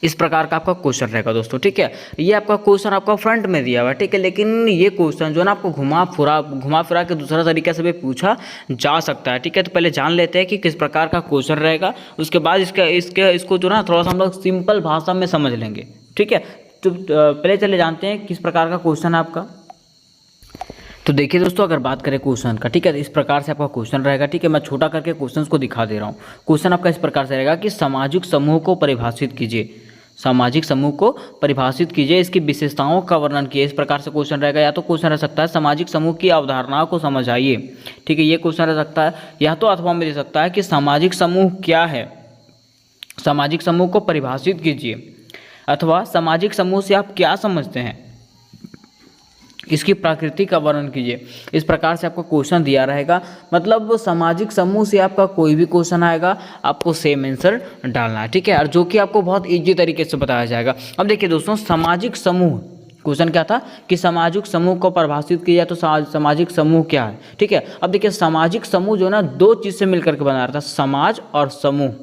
इस प्रकार का आपका क्वेश्चन रहेगा दोस्तों। ठीक है, ये आपका क्वेश्चन आपका फ्रंट में दिया हुआ है। ठीक है, लेकिन ये क्वेश्चन जो है ना आपको घुमा फिरा के दूसरा तरीके से भी पूछा जा सकता है। ठीक है, तो पहले जान लेते हैं कि किस प्रकार का क्वेश्चन रहेगा, उसके बाद इसको जो ना थोड़ा सा हम लोग सिंपल भाषा में समझ लेंगे। ठीक है, तो पहले चले जानते हैं किस प्रकार का क्वेश्चन है आपका। तो देखिए दोस्तों, अगर बात करें क्वेश्चन का, ठीक है, इस प्रकार से आपका क्वेश्चन रहेगा। ठीक है, मैं छोटा करके क्वेश्चन को दिखा दे रहा हूँ। क्वेश्चन आपका इस प्रकार से रहेगा कि सामाजिक समूह को परिभाषित कीजिए, सामाजिक समूह को परिभाषित कीजिए, इसकी विशेषताओं का वर्णन कीजिए। इस प्रकार से क्वेश्चन रहेगा। या तो क्वेश्चन रह सकता है सामाजिक समूह की अवधारणाओं को समझाइए। ठीक है, ये क्वेश्चन रह सकता है, या तो अथवा में दे सकता है कि सामाजिक समूह क्या है, सामाजिक समूह को परिभाषित कीजिए, अथवा सामाजिक समूह से आप क्या समझते हैं, इसकी प्रकृति का वर्णन कीजिए। इस प्रकार से आपको क्वेश्चन दिया रहेगा। मतलब सामाजिक समूह से आपका कोई भी क्वेश्चन आएगा, आपको सेम आंसर डालना है। ठीक है, और जो कि आपको बहुत इजी तरीके से बताया जाएगा। अब देखिए दोस्तों, सामाजिक समूह, क्वेश्चन क्या था कि सामाजिक समूह को परिभाषित किया, तो सामाजिक समूह क्या है। ठीक है, अब देखिए सामाजिक समूह जो है ना दो चीज़ से मिलकर के बना रहा था, समाज और समूह।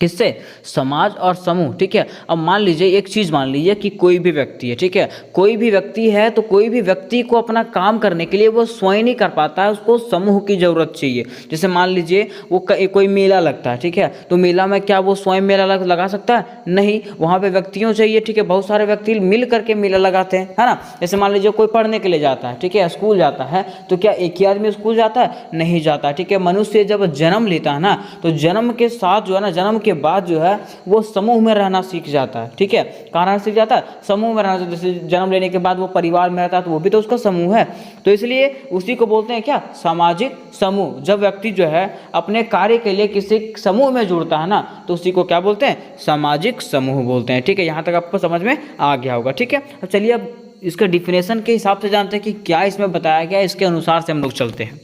किससे, समाज और समूह। ठीक है, अब मान लीजिए एक चीज़ मान लीजिए कि कोई भी व्यक्ति है। ठीक है, कोई भी व्यक्ति है, तो कोई भी व्यक्ति को अपना काम करने के लिए वो स्वयं नहीं कर पाता है, उसको समूह की ज़रूरत चाहिए। जैसे मान लीजिए वो कोई मेला लगता है। ठीक है, तो मेला में क्या वो स्वयं मेला लगा सकता है, नहीं, वहाँ पे व्यक्तियों चाहिए। ठीक है, बहुत सारे व्यक्ति मिल करके मेला लगाते हैं, है ना। जैसे मान लीजिए कोई पढ़ने के लिए जाता है, ठीक है, स्कूल जाता है, तो क्या एक ही आदमी स्कूल जाता है, नहीं जाता। ठीक है, मनुष्य जब जन्म लेता है ना, तो जन्म के साथ जो है ना, जन्म के बाद जो है वो समूह में रहना सीख जाता है। ठीक है, कहाँ रहना सीख जाता है? समूह में रहना। जैसे जन्म लेने के बाद वो परिवार में रहता है तो वो भी तो उसका समूह है। तो इसलिए उसी को बोलते हैं क्या? सामाजिक समूह। जब व्यक्ति जो है अपने कार्य के लिए किसी समूह में जुड़ता है ना, तो उसी को क्या बोलते हैं? सामाजिक समूह बोलते हैं। ठीक है, यहाँ तक आपको समझ में आ गया होगा। ठीक है, अब चलिए अब इसके डिफिनेशन के हिसाब से जानते हैं कि क्या इसमें बताया गया है, इसके अनुसार से हम लोग चलते हैं।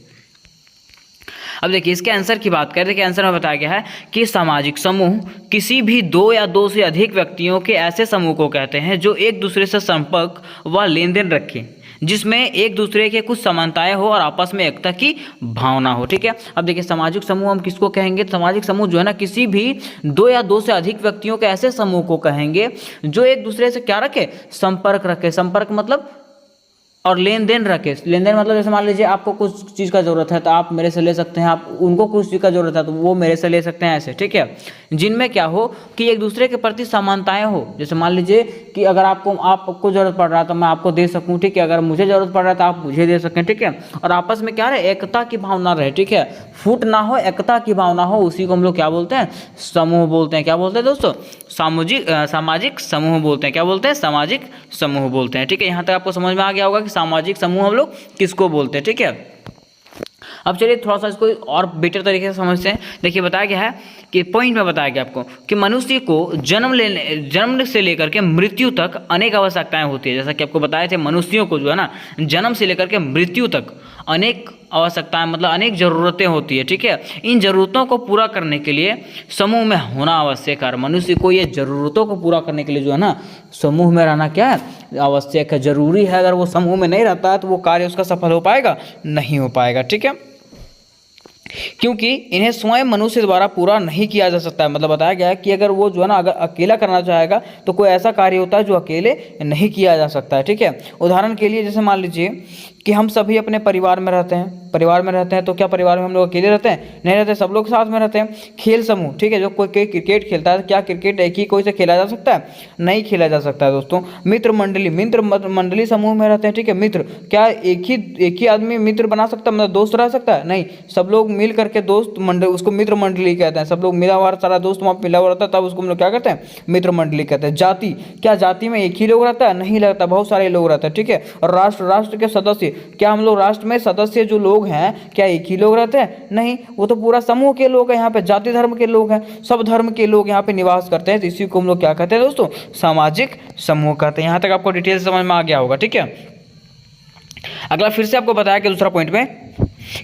अब देखिए इसके आंसर की बात करें कि आंसर में बताया गया है कि सामाजिक समूह किसी भी दो या दो से अधिक व्यक्तियों के ऐसे समूह को कहते हैं जो एक दूसरे से संपर्क व लेन देन रखें, जिसमें एक दूसरे के कुछ समानताएं हो और आपस में एकता की भावना हो। ठीक है, अब देखिए सामाजिक समूह हम किसको कहेंगे? सामाजिक समूह जो है ना, किसी भी दो या दो से अधिक व्यक्तियों के ऐसे समूह को कहेंगे जो एक दूसरे से क्या रखे? संपर्क रखे। संपर्क मतलब और लेन देन रखे। लेन देन मतलब जैसे मान लीजिए आपको कुछ चीज़ का ज़रूरत है तो आप मेरे से ले सकते हैं, आप उनको कुछ चीज़ का ज़रूरत है तो वो मेरे से ले सकते हैं, ऐसे। ठीक है, जिनमें क्या हो कि एक दूसरे के प्रति समानताएं हो। जैसे मान लीजिए कि अगर आपको ज़रूरत पड़ रहा है तो मैं आपको दे सकूं। ठीक है, अगर मुझे ज़रूरत पड़ रहा है तो आप मुझे दे सकें। ठीक है, और आपस में क्या रहे? एकता की भावना रहे। ठीक है, फूट ना हो, एकता की भावना हो, उसी को हम लोग क्या बोलते हैं? समूह बोलते हैं। क्या बोलते हैं दोस्तों? सामाजिक समूह बोलते हैं। क्या बोलते हैं? सामाजिक समूह बोलते हैं। ठीक है, यहाँ तक आपको समझ में आ गया होगा कि सामाजिक समूह हम लोग किसको बोलते हैं। ठीक है, अब चलिए थोड़ा सा इसको और बेटर तरीके से समझते हैं। देखिए बताया गया है कि पॉइंट में बताया गया आपको कि मनुष्य को जन्म से लेकर के मृत्यु तक अनेक आवश्यकताएं होती है। जैसा कि आपको बताए थे, मनुष्यों को जो है ना, जन्म से लेकर के मृत्यु तक अनेक आवश्यकताएं मतलब अनेक ज़रूरतें होती है। ठीक है, इन ज़रूरतों को पूरा करने के लिए समूह में होना आवश्यक है। मनुष्य को ये ज़रूरतों को पूरा करने के लिए जो है ना, समूह में रहना क्या है? आवश्यक है, जरूरी है। अगर वो समूह में नहीं रहता है तो वो कार्य उसका सफल हो पाएगा? नहीं हो पाएगा। ठीक है, क्योंकि इन्हें स्वयं मनुष्य द्वारा पूरा नहीं किया जा सकता है। मतलब बताया गया है कि अगर वो जो है ना, अगर अकेला करना चाहेगा तो कोई ऐसा कार्य होता है जो अकेले नहीं किया जा सकता है। ठीक है, उदाहरण के लिए जैसे मान लीजिए कि हम सभी अपने परिवार में रहते हैं। परिवार में रहते हैं तो क्या परिवार में हम लोग अकेले रहते हैं? नहीं रहते, सब लोग साथ में रहते हैं। खेल समूह, ठीक है, जो कोई क्रिकेट खेलता है, क्या क्रिकेट एक ही कोई से खेला जा सकता है? नहीं खेला जा सकता है दोस्तों। मित्र मंडली समूह में रहते हैं। ठीक है, मित्र क्या एक ही आदमी मित्र बना सकता है, मतलब दोस्त रह सकता है? नहीं, सब लोग मिल करके दोस्त मंडली, उसको मित्र मंडली कहते हैं। सब लोग मिला हुआ, सारा दोस्त वहाँ मिला हुआ रहता है, तब उसको हम लोग क्या कहते हैं? मित्र मंडली कहते हैं। जाति, क्या जाति में एक ही लोग रहता है? नहीं रहता, बहुत सारे लोग रहते हैं। ठीक है, और राष्ट्र के सदस्य, क्या हम लोग राष्ट्र में सदस्य जो लोग हैं क्या एक ही लोग रहते हैं? नहीं, वो तो पूरा समूह के लोग हैं। यहाँ पे जाति धर्म के लोग हैं, सब धर्म के लोग यहाँ पे निवास करते हैं। तो इसी को हम लोग क्या कहते हैं दोस्तों? सामाजिक समूह कहते हैं। यहाँ तक आपको डिटेल समझ में आ गया होगा। ठीक है, अगला फिर से आपको बताया कि दूसरा पॉइंट में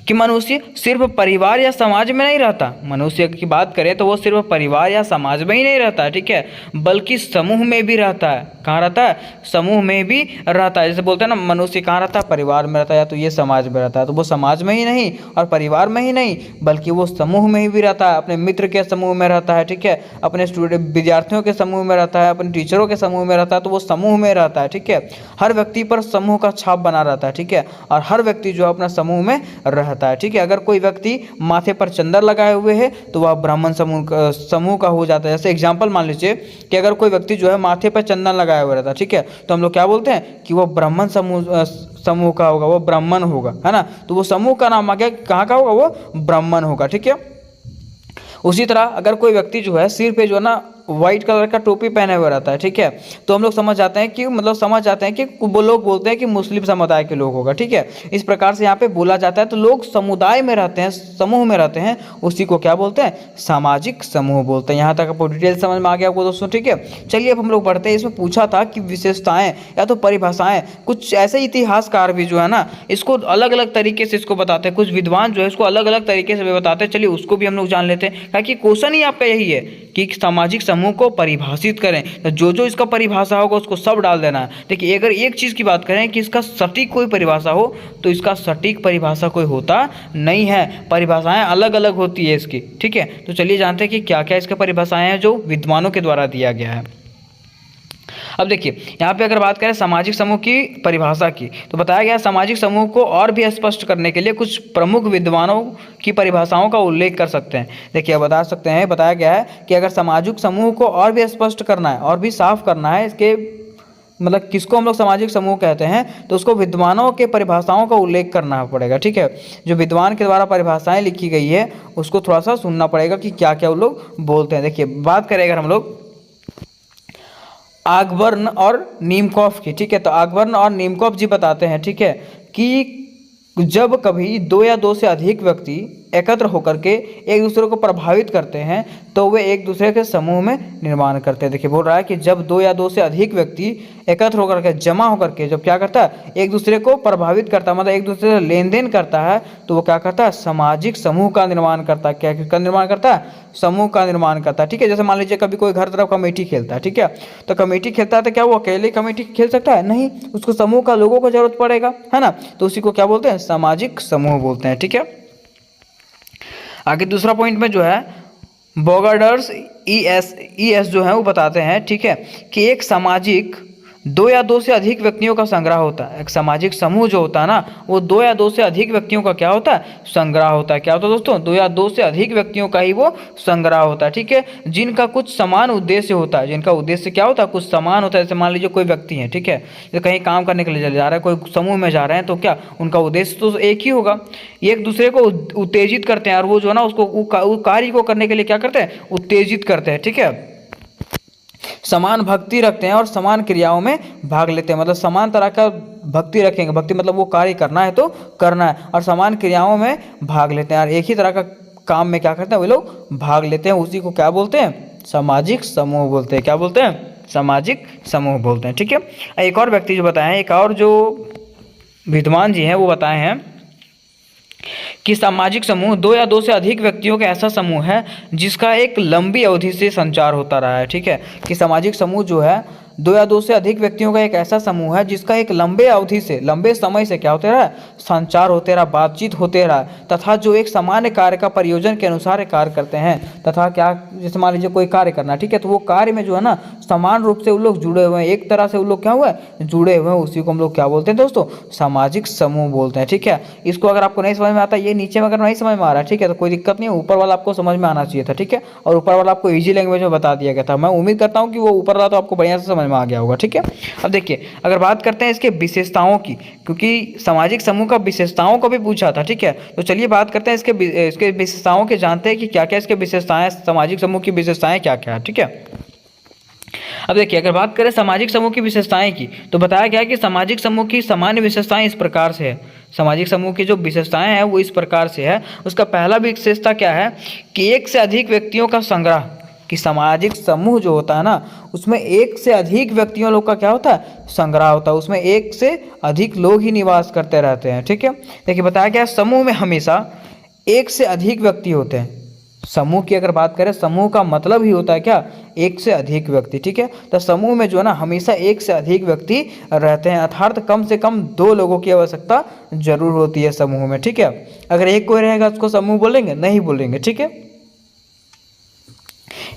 कि मनुष्य सिर्फ परिवार या समाज में नहीं रहता। मनुष्य की बात करें तो वो सिर्फ परिवार या समाज में ही नहीं रहता, ठीक है, बल्कि समूह में भी रहता है। कहाँ रहता है? समूह में भी रहता है। जैसे बोलते हैं ना, मनुष्य कहाँ रहता है? परिवार में रहता है, या तो ये समाज में रहता है। तो वो समाज में ही नहीं और परिवार में ही नहीं, बल्कि वो समूह में ही भी रहता है। अपने मित्र के समूह में रहता है, ठीक है, अपने विद्यार्थियों के समूह में रहता है, अपने टीचरों के समूह में रहता है। तो वो समूह में रहता है, ठीक है। हर व्यक्ति पर समूह का छाप बना रहता है, ठीक है, और हर व्यक्ति जो अपना समूह में रहता है, ठीक है। अगर कोई व्यक्ति माथे पर चंदन लगाए हुए है तो वह ब्राह्मण समूह का हो जाता है। जैसे एग्जाम्पल मान लीजिए कि अगर कोई व्यक्ति जो है माथे पर चंदन लगाए हुए रहता है, ठीक है, तो हम लोग क्या बोलते हैं कि वो ब्राह्मण समूह का होगा, वो ब्राह्मण होगा, है ना। तो वो समूह का नाम आ गया, कहाँ का होगा? वो ब्राह्मण होगा, ठीक है। उसी तरह अगर कोई व्यक्ति जो है सिर पे जो है ना व्हाइट कलर का टोपी पहने हुए रहता है, ठीक है, तो हम लोग समझ जाते हैं कि वो लोग बोलते हैं कि मुस्लिम समुदाय के लोग होगा, ठीक है। इस प्रकार से यहाँ पे बोला जाता है। तो लोग समुदाय में रहते हैं, समूह में रहते हैं, उसी को क्या बोलते हैं? सामाजिक समूह बोलते हैं। यहाँ तक आपको डिटेल समझ में आ गया आपको दोस्तों, ठीक है। चलिए अब हम लोग बढ़ते हैं। इसमें पूछा था कि विशेषताएं या तो परिभाषाएं, कुछ ऐसे इतिहासकार भी जो है ना इसको अलग अलग तरीके से इसको बताते हैं, कुछ विद्वान जो है इसको अलग अलग तरीके से भी बताते हैं। चलिए उसको भी हम लोग जान लेते हैं, ताकि क्वेश्चन ही आपका यही है कि सामाजिक समूह को परिभाषित करें। तो जो इसका परिभाषा होगा उसको सब डाल देना है। देखिए अगर एक चीज़ की बात करें कि इसका सटीक कोई परिभाषा हो, तो इसका सटीक परिभाषा कोई होता नहीं है। परिभाषाएं अलग अलग होती है इसकी, ठीक है। तो चलिए जानते हैं कि क्या क्या इसका परिभाषाएं हैं जो विद्वानों के द्वारा दिया गया है। अब देखिए यहाँ पे अगर बात करें सामाजिक समूह की परिभाषा की, तो बताया गया सामाजिक समूह को और भी स्पष्ट करने के लिए कुछ प्रमुख विद्वानों की परिभाषाओं का उल्लेख कर सकते हैं। देखिए बता सकते हैं, बताया गया है कि अगर सामाजिक समूह को और भी स्पष्ट करना है और भी साफ करना है, इसके मतलब किसको हम लोग सामाजिक समूह कहते हैं, तो उसको विद्वानों के परिभाषाओं का उल्लेख करना पड़ेगा। ठीक है, जो विद्वान के द्वारा परिभाषाएं लिखी गई है उसको थोड़ा सा सुनना पड़ेगा कि क्या क्या वो लोग बोलते हैं। देखिए बात करें अगर हम लोग ऑगबर्न और नीमकॉफ की, ठीक है, तो ऑगबर्न और नीमकॉफ जी बताते हैं, ठीक है, कि जब कभी दो या दो से अधिक व्यक्ति एकत्र होकर के एक दूसरे को प्रभावित करते हैं तो वे एक दूसरे के समूह में निर्माण करते हैं। देखिए बोल रहा है कि जब दो या दो से अधिक व्यक्ति एकत्र होकर के, जमा होकर के जब क्या करता है, एक दूसरे को प्रभावित करता है, मतलब एक दूसरे से लेन देन करता है, तो वो क्या करता है, सामाजिक समूह का निर्माण करता है। क्या किसका निर्माण करता है, समूह का निर्माण करता है। ठीक है, जैसे मान लीजिए कभी कोई घर तरफ कमेटी खेलता है, ठीक है, तो कमेटी खेलता है तो क्या वो अकेले कमेटी खेल सकता है, नहीं, उसको समूह का लोगों को जरूरत पड़ेगा, है ना, तो उसी को क्या बोलते हैं, सामाजिक समूह बोलते हैं। ठीक है, आगे दूसरा पॉइंट में जो है बोगार्डर्स ई एस जो है वो बताते हैं, ठीक है, कि एक सामाजिक दो या दो से अधिक व्यक्तियों का संग्रह होता है। एक सामाजिक समूह जो होता है ना, वो दो या दो से अधिक व्यक्तियों का क्या होता है, संग्रह होता है। क्या होता है दोस्तों, दो या दो से अधिक व्यक्तियों का ही वो संग्रह होता है। ठीक है, जिनका कुछ समान उद्देश्य होता है, जिनका उद्देश्य क्या होता है, कुछ समान होता है। जैसे मान लीजिए कोई व्यक्ति है, ठीक है, जो कहीं काम करने के लिए जा रहा है, कोई समूह में जा रहे हैं, तो क्या उनका उद्देश्य तो एक ही होगा, एक दूसरे को उत्तेजित करते हैं और वो जो है ना उसको कार्य को करने के लिए क्या करते हैं, उत्तेजित करते हैं। ठीक है, समान भक्ति रखते हैं और समान क्रियाओं में भाग लेते हैं, मतलब समान तरह का भक्ति रखेंगे, भक्ति मतलब वो कार्य करना है तो करना है, और समान क्रियाओं में भाग लेते हैं और एक ही तरह का काम में क्या करते हैं वो लोग भाग लेते हैं। उसी को क्या बोलते हैं, सामाजिक समूह बोलते हैं। क्या बोलते हैं, सामाजिक समूह बोलते हैं। ठीक है, एक और व्यक्ति जो बताए हैं, एक और जो विद्वान जी हैं वो बताए हैं कि सामाजिक समूह दो या दो से अधिक व्यक्तियों का ऐसा समूह है जिसका एक लंबी अवधि से संचार होता रहा है। ठीक है, कि सामाजिक समूह जो है दो या दो से अधिक व्यक्तियों का एक ऐसा समूह है जिसका एक लंबे अवधि से, लंबे समय से क्या होते रहा, संचार होते रहा, बातचीत होते रहा, तथा जो एक सामान्य कार्य का प्रयोजन के अनुसार कार्य करते हैं। तथा क्या, जैसे मान लीजिए कोई कार्य करना, ठीक है, तो वो कार्य में जो है ना समान रूप से वो लोग जुड़े हुए हैं, एक तरह से वो लोग क्या हुआ है, जुड़े हुए हैं, उसी को हम लोग क्या बोलते हैं दोस्तों, सामाजिक समूह बोलते हैं। ठीक है, इसको अगर आपको नहीं समझ में आता, ये नीचे में अगर नहीं समझ में आ रहा है, ठीक है, तो कोई दिक्कत नहीं है, ऊपर वाला आपको समझ में आना चाहिए था। ठीक है, और ऊपर वाला आपको ईजी लैंग्वेज में बता दिया गया था। मैं उम्मीद करता हूँ कि वो ऊपर वाला तो आपको बढ़िया से समझ में आ गया होगा। ठीक है, अब देखिए अगर बात करते हैं इसके विशेषताओं की, क्योंकि सामाजिक समूह का विशेषताओं को भी पूछा था। ठीक है, तो चलिए बात करते हैं इसके विशेषताओं के, जानते हैं कि क्या क्या इसके विशेषताएं, सामाजिक समूह की विशेषताएं क्या क्या है। ठीक है, अब देखिए अगर बात करें सामाजिक समूह की विशेषताएं की, तो बताया गया कि सामाजिक समूह की सामान्य विशेषताएं इस प्रकार से है। सामाजिक समूह की जो विशेषताएं हैं वो इस प्रकार से है। उसका पहला विशेषता क्या है कि एक से अधिक व्यक्तियों का संग्रह, कि सामाजिक समूह जो होता है ना उसमें एक से अधिक व्यक्तियों लोग का क्या होता है, संग्रह होता है, उसमें एक से अधिक लोग ही निवास करते रहते हैं। ठीक है, देखिए बताया गया समूह में हमेशा एक से अधिक व्यक्ति होते हैं। समूह की अगर बात करें, समूह का मतलब ही होता है क्या, एक से अधिक व्यक्ति। ठीक है, तो समूह में जो है ना हमेशा एक से अधिक व्यक्ति रहते हैं, अर्थात कम से कम दो लोगों की आवश्यकता जरूर होती है समूह में। ठीक है, अगर एक कोई रहेगा उसको समूह बोलेंगे, नहीं बोलेंगे। ठीक है,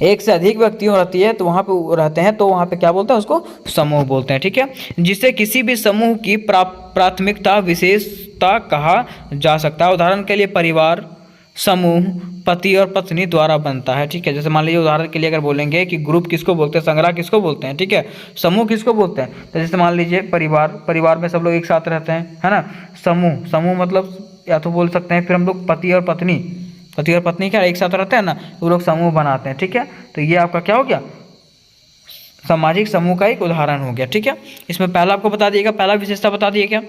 एक से अधिक व्यक्तियों रहती है तो वहाँ पे रहते हैं, तो वहाँ पे क्या बोलते हैं, उसको समूह बोलते हैं। ठीक है, जिससे किसी भी समूह की प्राथमिकता विशेषता कहा जा सकता है। उदाहरण के लिए परिवार समूह पति और पत्नी द्वारा बनता है। ठीक है, जैसे मान लीजिए उदाहरण के लिए अगर बोलेंगे कि ग्रुप किसको बोलते हैं, संग्रह किसको बोलते हैं, ठीक है, समूह किसको बोलते हैं, तो जैसे मान लीजिए परिवार में सब लोग एक साथ रहते हैं, है ना, समूह मतलब या तो बोल सकते हैं फिर हम लोग पति और पत्नी क्या एक साथ रहते हैं ना, तो वो लोग समूह बनाते हैं। ठीक है, तो ये आपका क्या हो गया, सामाजिक समूह का एक उदाहरण हो गया। ठीक है, इसमें पहला आपको बता दिएगा, पहला विशेषता बता दिए क्या।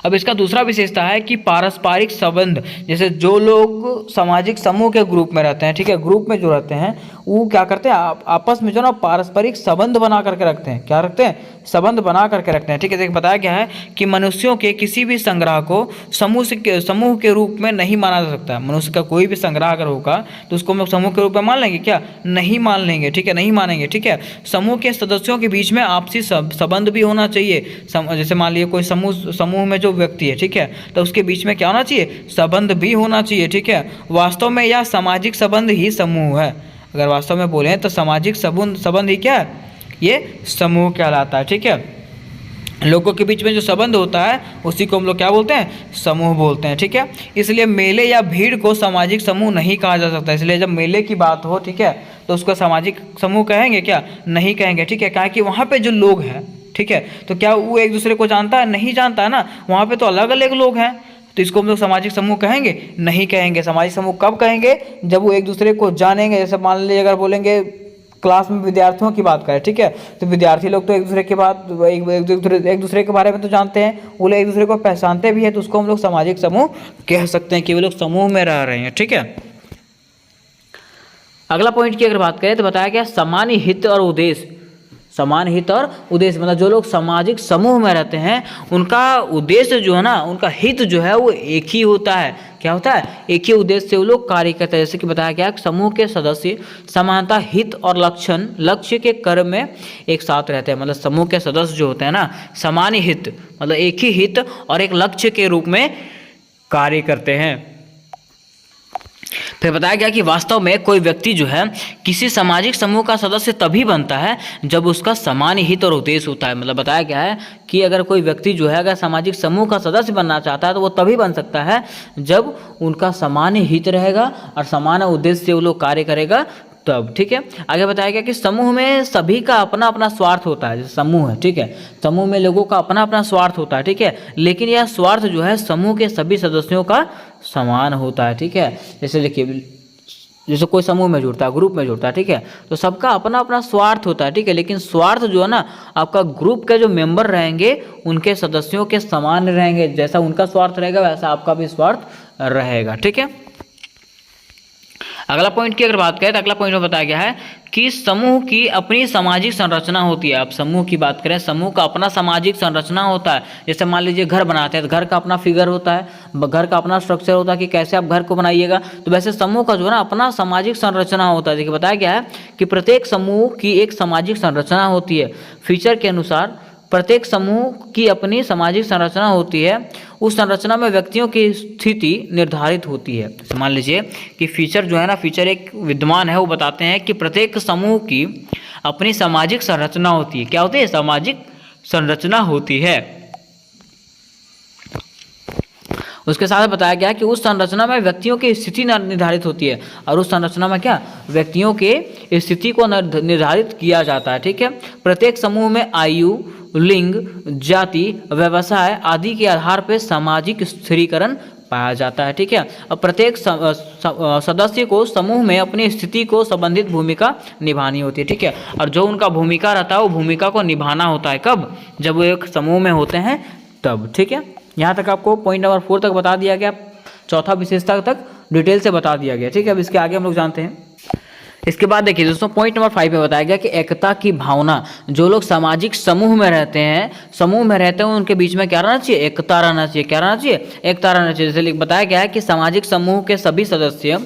अब इसका दूसरा विशेषता है कि पारस्परिक संबंध, जैसे जो लोग सामाजिक समूह के ग्रुप में रहते हैं, ठीक है, ग्रुप में जो रहते हैं वो क्या करते हैं, आपस में जो ना पारस्परिक संबंध बना करके रखते हैं। क्या रखते हैं, संबंध बना करके रखते हैं। ठीक है, बताया गया है कि मनुष्यों के किसी भी संग्रह को समूह के रूप में नहीं माना जा सकता। मनुष्य का कोई भी संग्रह अगर होगा तो उसको हम लोग समूह के रूप में मान लेंगे क्या, नहीं मान लेंगे। ठीक है, नहीं मानेंगे। ठीक है, समूह के सदस्यों के बीच में आपसी संबंध भी होना चाहिए। जैसे मान लीजिए कोई समूह में जो व्यक्ति है, ठीक है, तो उसके बीच में क्या होना चाहिए, संबंध भी होना चाहिए। ठीक है, वास्तव में यह सामाजिक संबंध ही समूह है। अगर वास्तव में बोले तो सामाजिक संबंध ही क्या है, ये समूह कहलाता है। ठीक है, लोगों के बीच में जो संबंध होता है उसी को हम लोग क्या बोलते हैं, समूह बोलते हैं। ठीक है, इसलिए मेले या भीड़ को सामाजिक समूह नहीं कहा जा सकता। इसलिए जब मेले की बात हो, ठीक है, तो उसको सामाजिक समूह कहेंगे क्या? नहीं कहेंगे, ठीक है। क्या कि वहाँ पे जो लोग हैं, ठीक है, तो क्या वो एक दूसरे को जानता है? नहीं जानता है ना, वहाँ पे तो अलग अलग लोग हैं, तो इसको हम लोग सामाजिक समूह कहेंगे? नहीं कहेंगे। सामाजिक समूह कब कहेंगे? जब वो एक दूसरे को जानेंगे। जैसे मान लीजिए अगर बोलेंगे क्लास में विद्यार्थियों की बात करें, ठीक है, तो विद्यार्थी लोग तो एक दूसरे के बात एक दूसरे के बारे में तो जानते हैं, वो लोग एक दूसरे को पहचानते भी है, तो उसको हम लोग सामाजिक समूह कह सकते हैं कि वो लोग समूह में रह रहे हैं, ठीक है। अगला पॉइंट की अगर बात करें तो बताया गया सामान्य हित और उद्देश्य। समान हित और उद्देश्य मतलब जो लोग सामाजिक समूह में रहते हैं उनका उद्देश्य जो है ना, उनका हित जो है वो एक ही होता है। क्या होता है? एक ही उद्देश्य से वो लोग कार्य करते हैं। जैसे कि बताया गया समूह के सदस्य समानता हित और लक्ष्य के क्रम में एक साथ रहते हैं। मतलब समूह के सदस्य जो होते हैं ना, सामान्य हित मतलब एक ही हित और एक लक्ष्य के रूप में कार्य करते हैं। फिर बताया गया कि वास्तव में कोई व्यक्ति जो है किसी सामाजिक समूह का सदस्य तभी बनता है जब उसका समान हित और उद्देश्य होता है। मतलब बताया गया है कि अगर कोई व्यक्ति जो है अगर सामाजिक समूह का सदस्य बनना चाहता है तो वो तभी बन सकता है जब उनका समान हित रहेगा और समान उद्देश्य से वो लोग कार्य करेगा तब, ठीक है। आगे बताया गया कि समूह में सभी का अपना अपना स्वार्थ होता है। जैसे समूह है, ठीक है, समूह में लोगों का अपना अपना स्वार्थ होता है, ठीक है, लेकिन यह स्वार्थ जो है समूह के सभी सदस्यों का समान होता है, ठीक है। जैसे देखिए, जैसे कोई समूह में जुड़ता है, ग्रुप में जुड़ता है, ठीक है, तो सबका अपना अपना स्वार्थ होता है, ठीक है, लेकिन स्वार्थ जो है ना आपका ग्रुप के जो मेंबर रहेंगे उनके सदस्यों के समान रहेंगे। जैसा उनका स्वार्थ रहेगा वैसा आपका भी स्वार्थ रहेगा, ठीक है। अगला पॉइंट की अगर बात करें तो अगला पॉइंट में बताया गया है कि समूह की अपनी सामाजिक संरचना होती है। आप समूह की बात करें, समूह का अपना सामाजिक संरचना होता है। जैसे मान लीजिए घर बनाते हैं तो घर का अपना फिगर होता है, घर का अपना स्ट्रक्चर होता है कि कैसे आप घर को बनाइएगा। तो वैसे समूह का जो है ना अपना सामाजिक संरचना होता है। देखिए बताया गया है कि प्रत्येक समूह की एक सामाजिक संरचना होती है। फीचर के अनुसार प्रत्येक समूह की अपनी सामाजिक संरचना होती है। उस संरचना में व्यक्तियों की स्थिति निर्धारित होती है। तो मान लीजिए कि फीचर जो है ना, फीचर एक विद्यमान है, वो बताते हैं कि प्रत्येक समूह की अपनी सामाजिक संरचना होती है। क्या होती है? सामाजिक संरचना होती है। उसके साथ बताया गया कि उस संरचना में व्यक्तियों की स्थिति निर्धारित होती है और उस संरचना में क्या व्यक्तियों के स्थिति को निर्धारित किया जाता है, ठीक है। प्रत्येक समूह में आयु, लिंग, जाति, व्यवसाय आदि के आधार पर सामाजिक स्थिरीकरण पाया जाता है, ठीक है। और प्रत्येक सदस्य को समूह में अपनी स्थिति को संबंधित भूमिका निभानी होती है, ठीक है। और जो उनका भूमिका रहता है वो भूमिका को निभाना होता है। कब? जब वो एक समूह में होते हैं तब, ठीक है। यहाँ तक आपको पॉइंट नंबर 4 तक बता दिया गया, चौथा विशेषता तक डिटेल से बता दिया गया, ठीक है। अब इसके आगे हम लोग जानते हैं। इसके बाद देखिए दोस्तों, पॉइंट नंबर 5 में बताया गया कि एकता की भावना। जो लोग सामाजिक समूह में रहते हैं उनके बीच में क्या रहना चाहिए? एकता रहना चाहिए। क्या रहना चाहिए? एकता रहना चाहिए। जैसे बताया गया है कि सामाजिक समूह के सभी सदस्य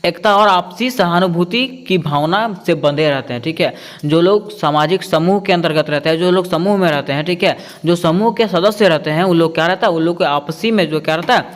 एकता और आपसी सहानुभूति की भावना से बंधे रहते हैं, ठीक है। जो लोग सामाजिक समूह के अंतर्गत रहते हैं, जो लोग समूह में रहते हैं, ठीक है, जो समूह के सदस्य रहते हैं, उन लोग क्या रहता है? उन लोग के आपसी में जो क्या रहता है?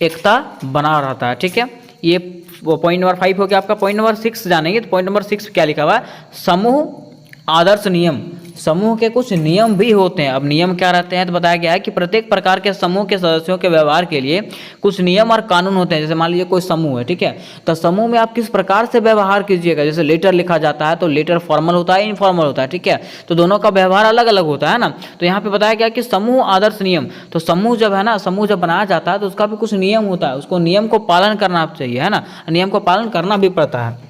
एकता बना रहता है, ठीक है। ये वो पॉइंट नंबर 5 हो गया आपका। पॉइंट नंबर 6 जानेंगे तो पॉइंट नंबर 6 क्या लिखा हुआ है? समूह आदर्श नियम। समूह के कुछ नियम भी होते हैं। अब नियम क्या रहते हैं तो बताया गया है कि प्रत्येक प्रकार के समूह के सदस्यों के व्यवहार के लिए कुछ नियम और कानून होते हैं। जैसे मान लीजिए कोई समूह है, ठीक है, तो समूह में आप किस प्रकार से व्यवहार कीजिएगा। जैसे लेटर लिखा जाता है तो लेटर फॉर्मल होता है, इनफॉर्मल होता है, ठीक है, तो दोनों का व्यवहार अलग अलग होता है ना। तो यहाँ पे बताया गया कि समूह आदर्श नियम, तो समूह जब है ना, समूह जब बनाया जाता है तो उसका भी कुछ नियम होता है, उसको नियम को पालन करना चाहिए, है ना, नियम को पालन करना भी पड़ता है।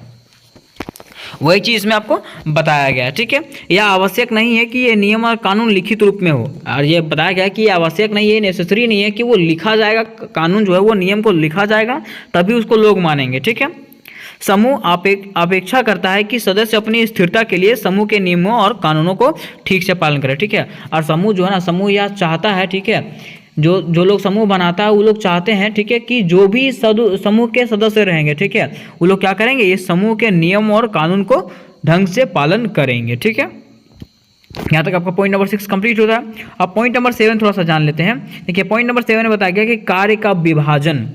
वही चीज़ इसमें आपको बताया गया है, ठीक है। यह आवश्यक नहीं है कि ये नियम और कानून लिखित रूप में हो, और ये बताया गया है कि ये आवश्यक नहीं है, नेसेसरी नहीं है कि वो लिखा जाएगा, कानून जो है वो नियम को लिखा जाएगा तभी उसको लोग मानेंगे, ठीक है। समूह अपेक्षा करता है कि सदस्य अपनी स्थिरता के लिए समूह के नियमों और कानूनों को ठीक से पालन करें, ठीक है। और समूह जो है ना, समूह यह चाहता है, ठीक है, जो लोग समूह बनाता है वो लोग चाहते हैं, ठीक है, कि जो भी समूह के सदस्य रहेंगे, ठीक है, वो लोग क्या करेंगे? ये समूह के नियम और कानून को ढंग से पालन करेंगे, ठीक है। यहाँ तक आपका पॉइंट नंबर 6 कंप्लीट होता है। अब पॉइंट नंबर 7 थोड़ा सा जान लेते हैं। देखिए पॉइंट नंबर 7 में बताया गया कि कार्य का विभाजन।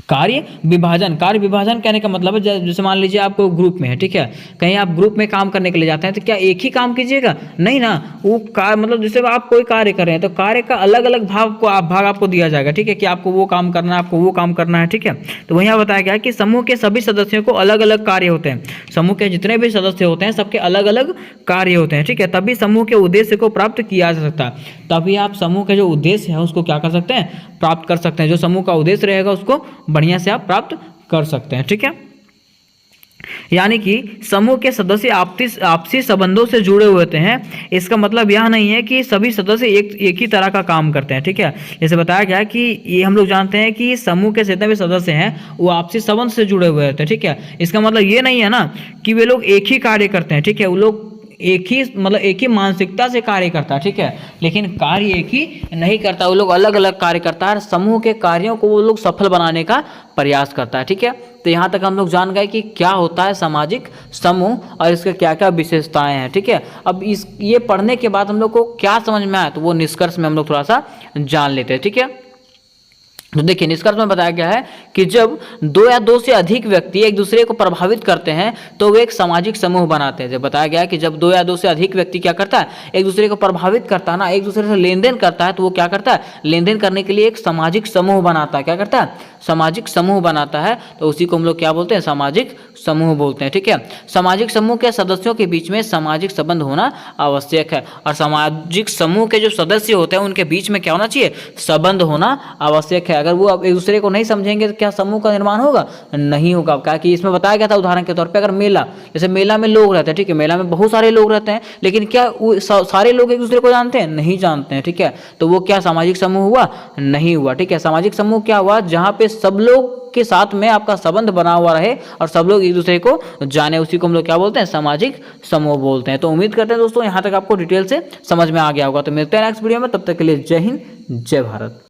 कार्य विभाजन कहने का मतलब है जैसे मान लीजिए आप ग्रुप में है, ठीक है, कहीं आप ग्रुप में काम करने के लिए जाते हैं तो क्या एक ही काम कीजिएगा? नहीं ना, वो कार्य मतलब जैसे आप कोई कार्य कर रहे हैं तो कार्य का अलग अलग भाग आपको दिया जाएगा, ठीक है, कि आपको वो काम करना है, आपको वो काम करना है, ठीक है। तो वहीं यहाँ बताया गया है कि समूह के सभी सदस्यों को अलग अलग कार्य होते हैं, समूह के जितने भी सदस्य होते हैं सबके अलग अलग कार्य होते हैं, ठीक है, तभी समूह के उद्देश्य को प्राप्त किया जा सकता है। तभी आप समूह के जो उद्देश्य है उसको क्या कर सकते हैं? प्राप्त कर सकते हैं। जो समूह का उद्देश्य रहेगा उसको बढ़िया से आप प्राप्त कर सकते हैं, ठीक है। यानी कि समूह के सदस्य आपसी संबंधों से जुड़े हुए होते हैं। इसका मतलब यह नहीं है कि सभी सदस्य एक ही तरह का काम करते हैं, ठीक है। जैसे बताया गया कि ये हम लोग जानते हैं कि समूह के जितने भी सदस्य हैं वो आपसी संबंध से जुड़े हुए होते हैं, ठीक है। इसका मतलब ये नहीं है ना कि वे लोग एक ही कार्य करते हैं, ठीक है, वो लोग एक ही मानसिकता से कार्य करता है, ठीक है, लेकिन कार्य एक ही नहीं करता, वो लोग अलग अलग कार्य करता है। समूह के कार्यों को वो लोग सफल बनाने का प्रयास करता है, ठीक है। तो यहाँ तक हम लोग जान गए कि क्या होता है सामाजिक समूह और इसके क्या क्या विशेषताएं हैं, ठीक है। अब ये पढ़ने के बाद हम लोग को क्या समझ में आया तो वो निष्कर्ष में हम लोग थोड़ा सा जान लेते हैं, ठीक है। तो देखिए निष्कर्ष में बताया गया है कि जब दो या दो से अधिक व्यक्ति एक दूसरे को प्रभावित करते हैं तो वे एक सामाजिक समूह बनाते हैं। जब बताया गया है कि जब दो या दो से अधिक व्यक्ति क्या करता है? एक दूसरे को प्रभावित करता है ना, एक दूसरे से लेन देन करता है, तो वो क्या करता है? लेन देन करने के लिए एक सामाजिक समूह बनाता है। क्या करता है? सामाजिक समूह बनाता है। तो उसी को हम लोग क्या बोलते हैं? सामाजिक समूह बोलते हैं, ठीक है। सामाजिक समूह के सदस्यों के बीच में सामाजिक संबंध होना आवश्यक है और सामाजिक समूह के जो सदस्य होते हैं उनके बीच में क्या होना चाहिए? संबंध होना आवश्यक है। अगर वो अब एक दूसरे को नहीं समझेंगे तो क्या समूह का निर्माण होगा? नहीं होगा। क्या कि इसमें बताया गया था उदाहरण के तौर पे, अगर मेला, जैसे मेला में लोग रहते हैं, ठीक है, मेला में बहुत सारे लोग रहते हैं, लेकिन क्या सारे लोग एक दूसरे को जानते हैं? नहीं जानते हैं, ठीक है। तो वो क्या सामाजिक समूह हुआ? नहीं हुआ, ठीक है। सामाजिक समूह क्या हुआ? जहाँ पे सब लोग के साथ में आपका संबंध बना हुआ रहे और सब लोग एक दूसरे को जाने, उसी को हम लोग क्या बोलते हैं? सामाजिक समूह बोलते हैं। तो उम्मीद करते हैं दोस्तों यहाँ तक आपको डिटेल से समझ में आ गया होगा। तो मिलते हैं नेक्स्ट वीडियो में, तब तक के लिए जय हिंद, जय भारत।